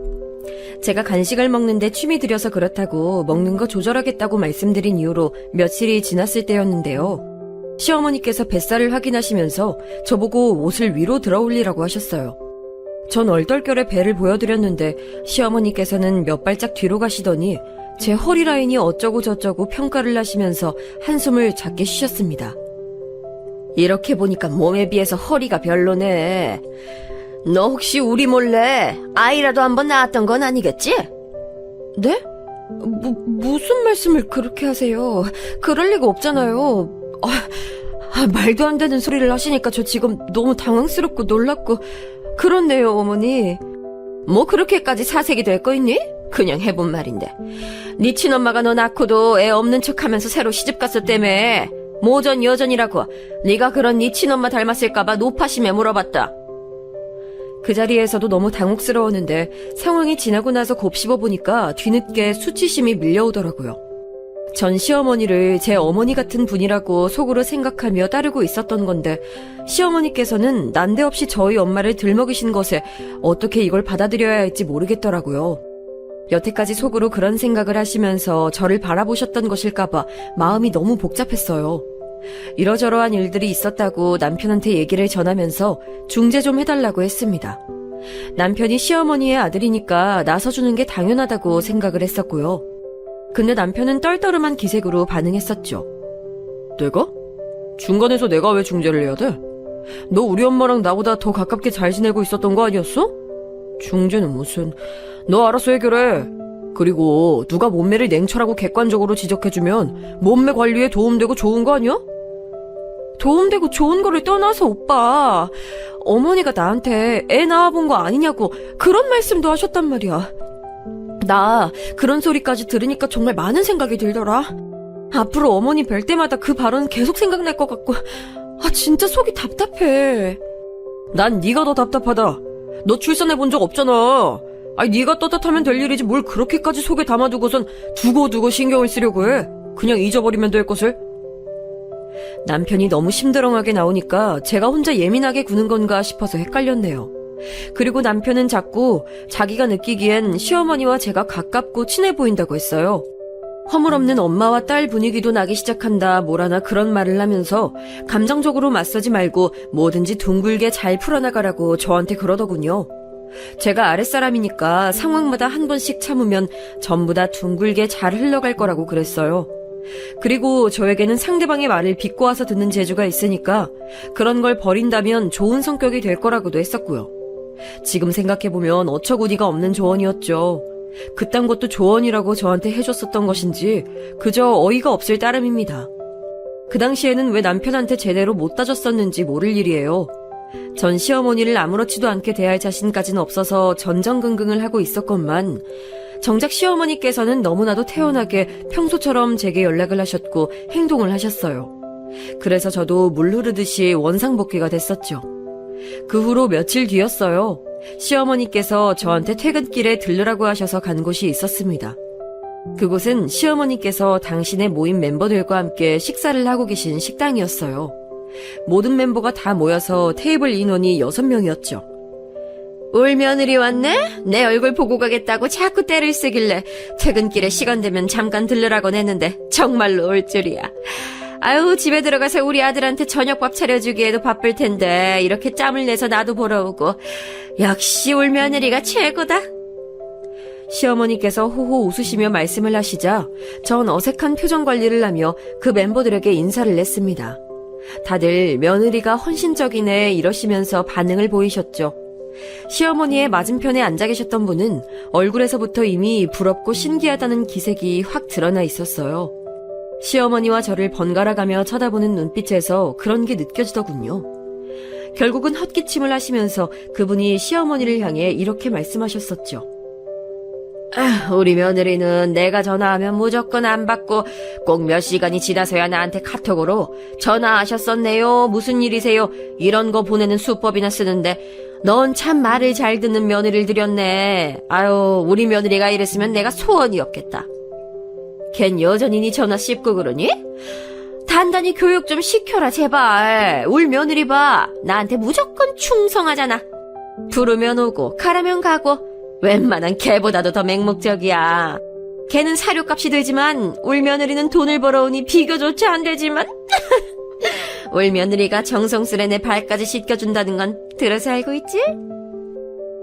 C: 제가 간식을 먹는데 취미 들여서 그렇다고 먹는 거 조절하겠다고 말씀드린 이후로 며칠이 지났을 때였는데요. 시어머니께서 뱃살을 확인하시면서 저보고 옷을 위로 들어올리라고 하셨어요. 전 얼떨결에 배를 보여드렸는데 시어머니께서는 몇 발짝 뒤로 가시더니 제 허리 라인이 어쩌고 저쩌고 평가를 하시면서 한숨을 작게 쉬셨습니다. 이렇게 보니까 몸에 비해서 허리가 별로네. 너 혹시 우리 몰래 아이라도 한번 낳았던 건 아니겠지? 네? 무슨 말씀을 그렇게 하세요? 그럴 리가 없잖아요. 말도 안 되는 소리를 하시니까 저 지금 너무 당황스럽고 놀랍고 그렇네요, 어머니. 뭐 그렇게까지 사색이 될 거 있니? 그냥 해본 말인데. 네 친엄마가 너 낳고도 애 없는 척하면서 새로 시집갔었다며. 모전 여전이라고 네가 그런 네 친엄마 닮았을까봐 노파심에 물어봤다. 그 자리에서도 너무 당혹스러웠는데 상황이 지나고 나서 곱씹어 보니까 뒤늦게 수치심이 밀려오더라고요. 전 시어머니를 제 어머니 같은 분이라고 속으로 생각하며 따르고 있었던 건데 시어머니께서는 난데없이 저희 엄마를 들먹이신 것에 어떻게 이걸 받아들여야 할지 모르겠더라고요. 여태까지 속으로 그런 생각을 하시면서 저를 바라보셨던 것일까봐 마음이 너무 복잡했어요. 이러저러한 일들이 있었다고 남편한테 얘기를 전하면서 중재 좀 해달라고 했습니다. 남편이 시어머니의 아들이니까 나서주는 게 당연하다고 생각을 했었고요. 근데 남편은 떨떠름한 기색으로 반응했었죠. 내가? 중간에서 내가 왜 중재를 해야 돼? 너 우리 엄마랑 나보다 더 가깝게 잘 지내고 있었던 거 아니었어? 중재는 무슨... 너 알아서 해결해. 그리고 누가 몸매를 냉철하고 객관적으로 지적해주면 몸매 관리에 도움되고 좋은 거 아니야? 도움되고 좋은 거를 떠나서 오빠, 어머니가 나한테 애 낳아본 거 아니냐고 그런 말씀도 하셨단 말이야. 나 그런 소리까지 들으니까 정말 많은 생각이 들더라. 앞으로 어머니 뵐 때마다 그 발언 계속 생각날 것 같고 진짜 속이 답답해. 난 네가 더 답답하다. 너 출산해본 적 없잖아. 네가 떳떳하면 될 일이지 뭘 그렇게까지 속에 담아두고선 두고두고 신경을 쓰려고 해. 그냥 잊어버리면 될 것을. 남편이 너무 심드렁하게 나오니까 제가 혼자 예민하게 구는 건가 싶어서 헷갈렸네요. 그리고 남편은 자꾸 자기가 느끼기엔 시어머니와 제가 가깝고 친해 보인다고 했어요. 허물없는 엄마와 딸 분위기도 나기 시작한다 뭐라나 그런 말을 하면서 감정적으로 맞서지 말고 뭐든지 둥글게 잘 풀어나가라고 저한테 그러더군요. 제가 아랫사람이니까 상황마다 한 번씩 참으면 전부 다 둥글게 잘 흘러갈 거라고 그랬어요. 그리고 저에게는 상대방의 말을 비꼬아서 듣는 재주가 있으니까 그런 걸 버린다면 좋은 성격이 될 거라고도 했었고요. 지금 생각해보면 어처구니가 없는 조언이었죠. 그딴 것도 조언이라고 저한테 해줬었던 것인지 그저 어이가 없을 따름입니다. 그 당시에는 왜 남편한테 제대로 못 따졌었는지 모를 일이에요. 전 시어머니를 아무렇지도 않게 대할 자신까지는 없어서 전전긍긍을 하고 있었건만 정작 시어머니께서는 너무나도 태연하게 평소처럼 제게 연락을 하셨고 행동을 하셨어요. 그래서 저도 물 흐르듯이 원상복귀가 됐었죠. 그 후로 며칠 뒤였어요. 시어머니께서 저한테 퇴근길에 들르라고 하셔서 간 곳이 있었습니다. 그곳은 시어머니께서 당신의 모임 멤버들과 함께 식사를 하고 계신 식당이었어요. 모든 멤버가 다 모여서 테이블 인원이 6명이었죠. 올 며느리 왔네? 내 얼굴 보고 가겠다고 자꾸 떼를 쓰길래 퇴근길에 시간 되면 잠깐 들르라곤 했는데 정말로 올 줄이야. 집에 들어가서 우리 아들한테 저녁밥 차려주기에도 바쁠 텐데 이렇게 짬을 내서 나도 보러 오고. 역시 올 며느리가 최고다. 시어머니께서 호호 웃으시며 말씀을 하시자 전 어색한 표정 관리를 하며 그 멤버들에게 인사를 했습니다. 다들 며느리가 헌신적이네 이러시면서 반응을 보이셨죠. 시어머니의 맞은편에 앉아 계셨던 분은 얼굴에서부터 이미 부럽고 신기하다는 기색이 확 드러나 있었어요. 시어머니와 저를 번갈아가며 쳐다보는 눈빛에서 그런 게 느껴지더군요. 결국은 헛기침을 하시면서 그분이 시어머니를 향해 이렇게 말씀하셨었죠. 우리 며느리는 내가 전화하면 무조건 안 받고 꼭 몇 시간이 지나서야 나한테 카톡으로 전화하셨었네요, 무슨 일이세요, 이런 거 보내는 수법이나 쓰는데 넌 참 말을 잘 듣는 며느리를 들였네. 우리 며느리가 이랬으면 내가 소원이 없겠다. 걘 여전히 네 전화 씹고 그러니? 단단히 교육 좀 시켜라 제발. 울 며느리 봐, 나한테 무조건 충성하잖아. 부르면 오고 가라면 가고 웬만한 개보다도 더 맹목적이야. 걔는 사료값이 들지만 울 며느리는 돈을 벌어오니 비교조차 안 되지만 울 며느리가 정성스레 내 발까지 씻겨준다는 건 들어서 알고 있지?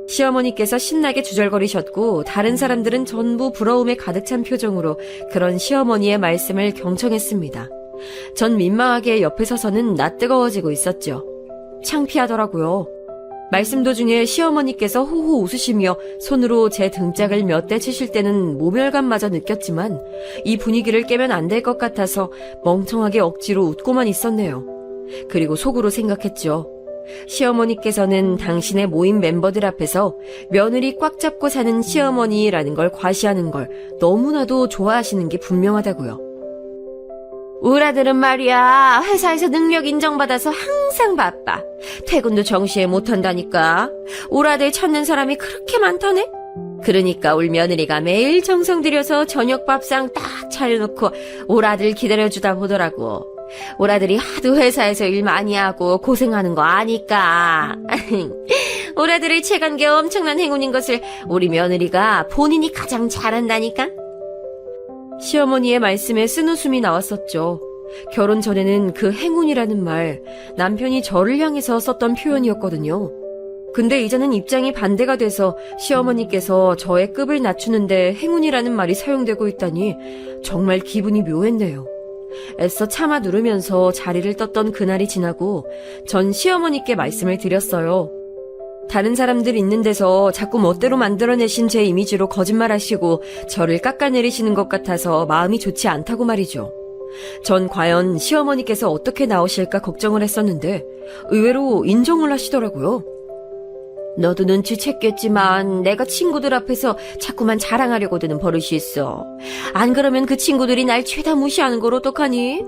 C: 시어머니께서 신나게 주절거리셨고 다른 사람들은 전부 부러움에 가득 찬 표정으로 그런 시어머니의 말씀을 경청했습니다. 전 민망하게 옆에 서서는 낯뜨거워지고 있었죠. 창피하더라고요. 말씀 도중에 시어머니께서 호호 웃으시며 손으로 제 등짝을 몇 대 치실 때는 모멸감마저 느꼈지만 이 분위기를 깨면 안 될 것 같아서 멍청하게 억지로 웃고만 있었네요. 그리고 속으로 생각했죠. 시어머니께서는 당신의 모임 멤버들 앞에서 며느리 꽉 잡고 사는 시어머니라는 걸 과시하는 걸 너무나도 좋아하시는 게 분명하다고요. 우리 아들은 말이야, 회사에서 능력 인정받아서 항상 바빠. 퇴근도 정시에 못한다니까. 우리 아들 찾는 사람이 그렇게 많다네? 그러니까 우리 며느리가 매일 정성 들여서 저녁 밥상 딱 차려놓고 우리 아들 기다려주다 보더라고. 우리 아들이 하도 회사에서 일 많이 하고 고생하는 거 아니까. 우리 아들을 채간 게 엄청난 행운인 것을 우리 며느리가 본인이 가장 잘한다니까. 시어머니의 말씀에 쓴웃음이 나왔었죠. 결혼 전에는 그 행운이라는 말, 남편이 저를 향해서 썼던 표현이었거든요. 근데 이제는 입장이 반대가 돼서 시어머니께서 저의 급을 낮추는데 행운이라는 말이 사용되고 있다니 정말 기분이 묘했네요. 애써 참아 누르면서 자리를 떴던 그날이 지나고 전 시어머니께 말씀을 드렸어요. 다른 사람들 있는 데서 자꾸 멋대로 만들어내신 제 이미지로 거짓말하시고 저를 깎아내리시는 것 같아서 마음이 좋지 않다고 말이죠. 전 과연 시어머니께서 어떻게 나오실까 걱정을 했었는데 의외로 인정을 하시더라고요. 너도 눈치챘겠지만 내가 친구들 앞에서 자꾸만 자랑하려고 드는 버릇이 있어. 안 그러면 그 친구들이 날 죄다 무시하는 걸 어떡하니?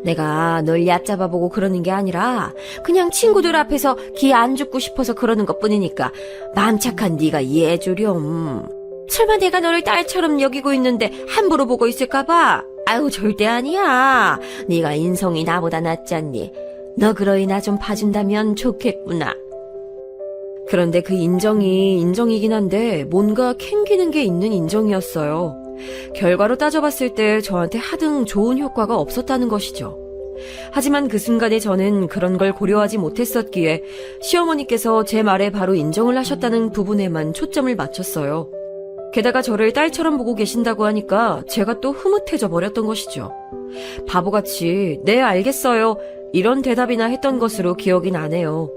C: 내가 널 얕잡아보고 그러는 게 아니라 그냥 친구들 앞에서 기 안 죽고 싶어서 그러는 것뿐이니까 마음 착한 네가 이해해주렴. 설마 내가 너를 딸처럼 여기고 있는데 함부로 보고 있을까봐? 아유, 절대 아니야. 네가 인성이 나보다 낫잖니. 너 그러니 나 좀 봐준다면 좋겠구나. 그런데 그 인정이 인정이긴 한데 뭔가 캥기는 게 있는 인정이었어요. 결과로 따져봤을 때 저한테 하등 좋은 효과가 없었다는 것이죠. 하지만 그 순간에 저는 그런 걸 고려하지 못했었기에 시어머니께서 제 말에 바로 인정을 하셨다는 부분에만 초점을 맞췄어요. 게다가 저를 딸처럼 보고 계신다고 하니까 제가 또 흐뭇해져 버렸던 것이죠. 바보같이 네 알겠어요 이런 대답이나 했던 것으로 기억이 나네요.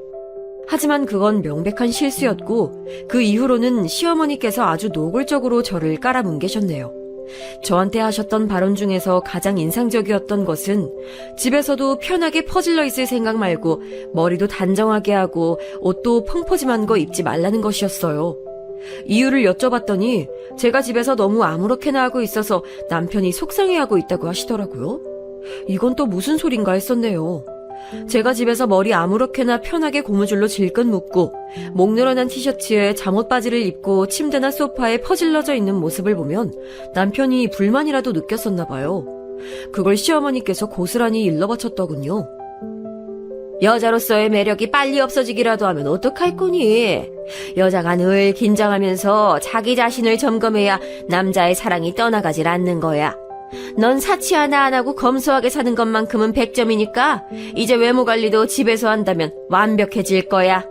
C: 하지만 그건 명백한 실수였고 그 이후로는 시어머니께서 아주 노골적으로 저를 깔아뭉개셨네요. 저한테 하셨던 발언 중에서 가장 인상적이었던 것은 집에서도 편하게 퍼질러 있을 생각 말고 머리도 단정하게 하고 옷도 펑퍼짐한 거 입지 말라는 것이었어요. 이유를 여쭤봤더니 제가 집에서 너무 아무렇게나 하고 있어서 남편이 속상해하고 있다고 하시더라고요. 이건 또 무슨 소린가 했었네요. 제가 집에서 머리 아무렇게나 편하게 고무줄로 질끈 묶고 목 늘어난 티셔츠에 잠옷바지를 입고 침대나 소파에 퍼질러져 있는 모습을 보면 남편이 불만이라도 느꼈었나 봐요. 그걸 시어머니께서 고스란히 일러바쳤더군요. 여자로서의 매력이 빨리 없어지기라도 하면 어떡할 거니? 여자가 늘 긴장하면서 자기 자신을 점검해야 남자의 사랑이 떠나가질 않는 거야. 넌 사치 하나 안 하고 검소하게 사는 것만큼은 100점이니까 이제 외모 관리도 집에서 한다면 완벽해질 거야.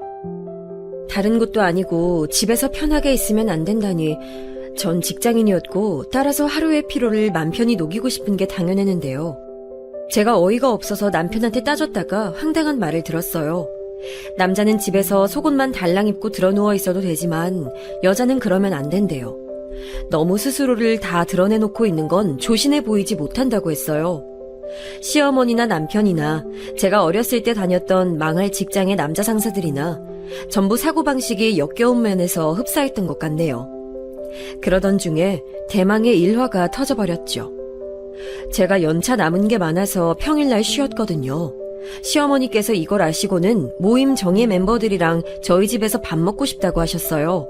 C: 다른 것도 아니고 집에서 편하게 있으면 안 된다니. 전 직장인이었고 따라서 하루의 피로를 맘 편히 녹이고 싶은 게 당연했는데요. 제가 어이가 없어서 남편한테 따졌다가 황당한 말을 들었어요. 남자는 집에서 속옷만 달랑 입고 드러누워 있어도 되지만 여자는 그러면 안 된대요. 너무 스스로를 다 드러내놓고 있는 건 조신해 보이지 못한다고 했어요. 시어머니나 남편이나 제가 어렸을 때 다녔던 망할 직장의 남자 상사들이나 전부 사고방식이 역겨운 면에서 흡사했던 것 같네요. 그러던 중에 대망의 일화가 터져버렸죠. 제가 연차 남은 게 많아서 평일날 쉬었거든요. 시어머니께서 이걸 아시고는 모임 정예 멤버들이랑 저희 집에서 밥 먹고 싶다고 하셨어요.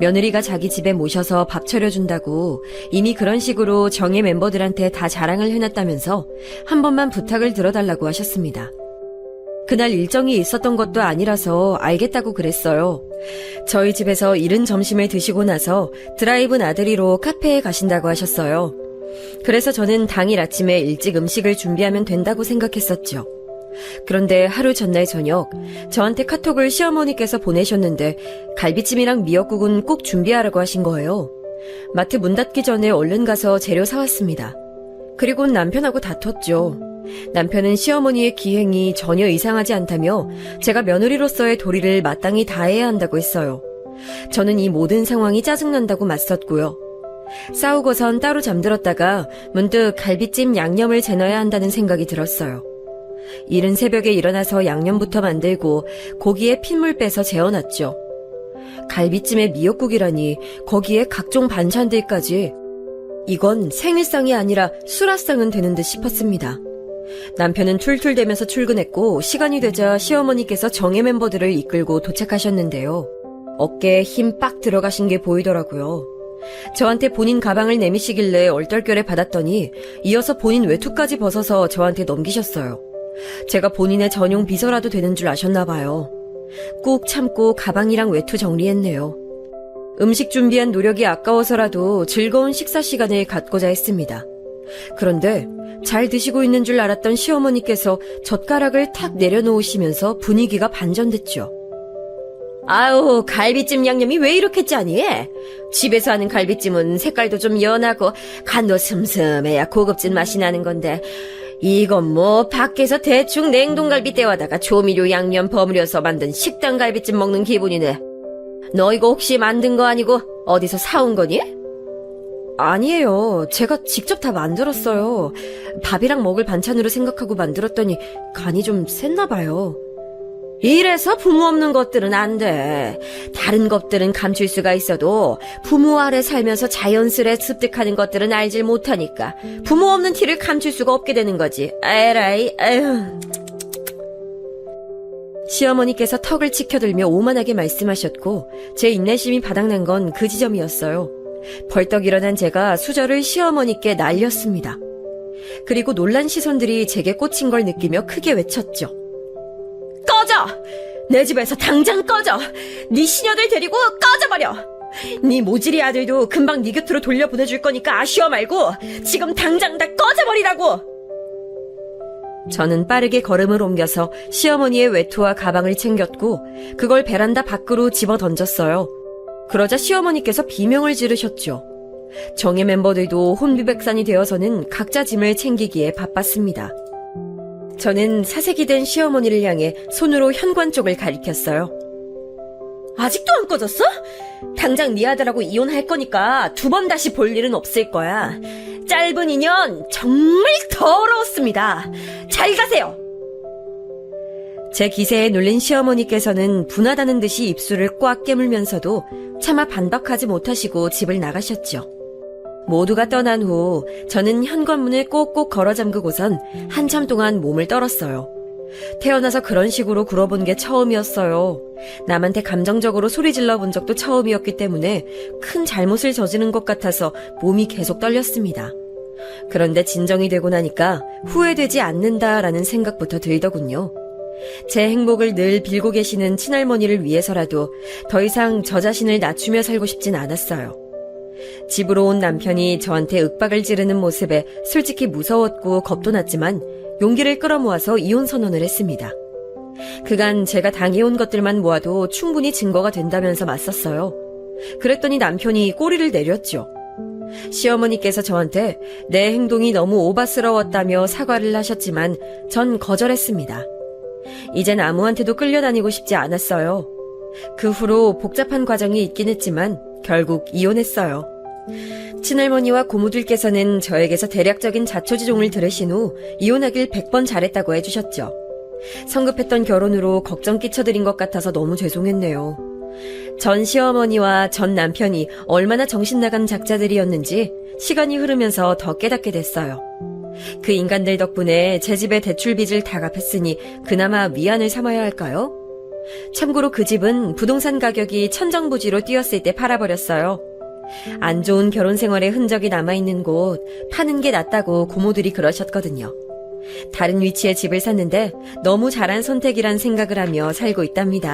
C: 며느리가 자기 집에 모셔서 밥 차려준다고 이미 그런 식으로 정예 멤버들한테 다 자랑을 해놨다면서 한 번만 부탁을 들어달라고 하셨습니다. 그날 일정이 있었던 것도 아니라서 알겠다고 그랬어요. 저희 집에서 이른 점심을 드시고 나서 드라이브 나들이로 카페에 가신다고 하셨어요. 그래서 저는 당일 아침에 일찍 음식을 준비하면 된다고 생각했었죠. 그런데 하루 전날 저녁 저한테 카톡을 시어머니께서 보내셨는데 갈비찜이랑 미역국은 꼭 준비하라고 하신 거예요. 마트 문 닫기 전에 얼른 가서 재료 사왔습니다. 그리고 남편하고 다퉜죠. 남편은 시어머니의 기행이 전혀 이상하지 않다며 제가 며느리로서의 도리를 마땅히 다해야 한다고 했어요. 저는 이 모든 상황이 짜증난다고 맞섰고요. 싸우고선 따로 잠들었다가 문득 갈비찜 양념을 재넣어야 한다는 생각이 들었어요. 이른 새벽에 일어나서 양념부터 만들고 고기에 핏물 빼서 재워놨죠. 갈비찜에 미역국이라니, 거기에 각종 반찬들까지. 이건 생일상이 아니라 수라상은 되는 듯 싶었습니다. 남편은 툴툴대면서 출근했고 시간이 되자 시어머니께서 정예 멤버들을 이끌고 도착하셨는데요. 어깨에 힘 빡 들어가신 게 보이더라고요. 저한테 본인 가방을 내미시길래 얼떨결에 받았더니 이어서 본인 외투까지 벗어서 저한테 넘기셨어요. 제가 본인의 전용 비서라도 되는 줄 아셨나 봐요. 꾹 참고 가방이랑 외투 정리했네요. 음식 준비한 노력이 아까워서라도 즐거운 식사 시간을 갖고자 했습니다. 그런데 잘 드시고 있는 줄 알았던 시어머니께서 젓가락을 탁 내려놓으시면서 분위기가 반전됐죠. 아우, 갈비찜 양념이 왜 이렇게 짜니? 집에서 하는 갈비찜은 색깔도 좀 연하고 간도 슴슴해야 고급진 맛이 나는 건데 이건 뭐 밖에서 대충 냉동갈비 떼와다가 조미료 양념 버무려서 만든 식당 갈비찜 먹는 기분이네. 너 이거 혹시 만든 거 아니고 어디서 사온 거니? 아니에요. 제가 직접 다 만들었어요. 밥이랑 먹을 반찬으로 생각하고 만들었더니 간이 좀 셌나 봐요. 이래서 부모 없는 것들은 안 돼. 다른 것들은 감출 수가 있어도 부모 아래 살면서 자연스레 습득하는 것들은 알질 못하니까 부모 없는 티를 감출 수가 없게 되는 거지. 에라이, 에휴. 시어머니께서 턱을 치켜들며 오만하게 말씀하셨고 제 인내심이 바닥난 건 그 지점이었어요. 벌떡 일어난 제가 수저를 시어머니께 날렸습니다. 그리고 놀란 시선들이 제게 꽂힌 걸 느끼며 크게 외쳤죠. 꺼져! 내 집에서 당장 꺼져! 네 시녀들 데리고 꺼져버려! 네 모질이 아들도 금방 네 곁으로 돌려보내줄 거니까 아쉬워 말고 지금 당장 다 꺼져버리라고! 저는 빠르게 걸음을 옮겨서 시어머니의 외투와 가방을 챙겼고 그걸 베란다 밖으로 집어 던졌어요. 그러자 시어머니께서 비명을 지르셨죠. 정예 멤버들도 혼비백산이 되어서는 각자 짐을 챙기기에 바빴습니다. 저는 사색이 된 시어머니를 향해 손으로 현관 쪽을 가리켰어요. 아직도 안 꺼졌어? 당장 네 아들하고 이혼할 거니까 두 번 다시 볼 일은 없을 거야. 짧은 인연 정말 더러웠습니다. 잘 가세요. 제 기세에 눌린 시어머니께서는 분하다는 듯이 입술을 꽉 깨물면서도 차마 반박하지 못하시고 집을 나가셨죠. 모두가 떠난 후 저는 현관문을 꼭꼭 걸어 잠그고선 한참 동안 몸을 떨었어요. 태어나서 그런 식으로 굴어본 게 처음이었어요. 남한테 감정적으로 소리 질러 본 적도 처음이었기 때문에 큰 잘못을 저지른 것 같아서 몸이 계속 떨렸습니다. 그런데 진정이 되고 나니까 후회되지 않는다라는 생각부터 들더군요. 제 행복을 늘 빌고 계시는 친할머니를 위해서라도 더 이상 저 자신을 낮추며 살고 싶진 않았어요. 집으로 온 남편이 저한테 윽박을 지르는 모습에 솔직히 무서웠고 겁도 났지만 용기를 끌어모아서 이혼 선언을 했습니다. 그간 제가 당해온 것들만 모아도 충분히 증거가 된다면서 맞섰어요. 그랬더니 남편이 꼬리를 내렸죠. 시어머니께서 저한테 내 행동이 너무 오바스러웠다며 사과를 하셨지만 전 거절했습니다. 이젠 아무한테도 끌려다니고 싶지 않았어요. 그 후로 복잡한 과정이 있긴 했지만 결국 이혼했어요. 친할머니와 고모들께서는 저에게서 대략적인 자초지종을 들으신 후 이혼하길 100번 잘했다고 해주셨죠. 성급했던 결혼으로 걱정 끼쳐드린 것 같아서 너무 죄송했네요. 전 시어머니와 전 남편이 얼마나 정신나간 작자들이었는지 시간이 흐르면서 더 깨닫게 됐어요. 그 인간들 덕분에 제 집의 대출 빚을 다 갚았으니 그나마 위안을 삼아야 할까요? 참고로 그 집은 부동산 가격이 천정부지로 뛰었을 때 팔아버렸어요. 안 좋은 결혼 생활의 흔적이 남아있는 곳 파는 게 낫다고 고모들이 그러셨거든요. 다른 위치에 집을 샀는데 너무 잘한 선택이란 생각을 하며 살고 있답니다.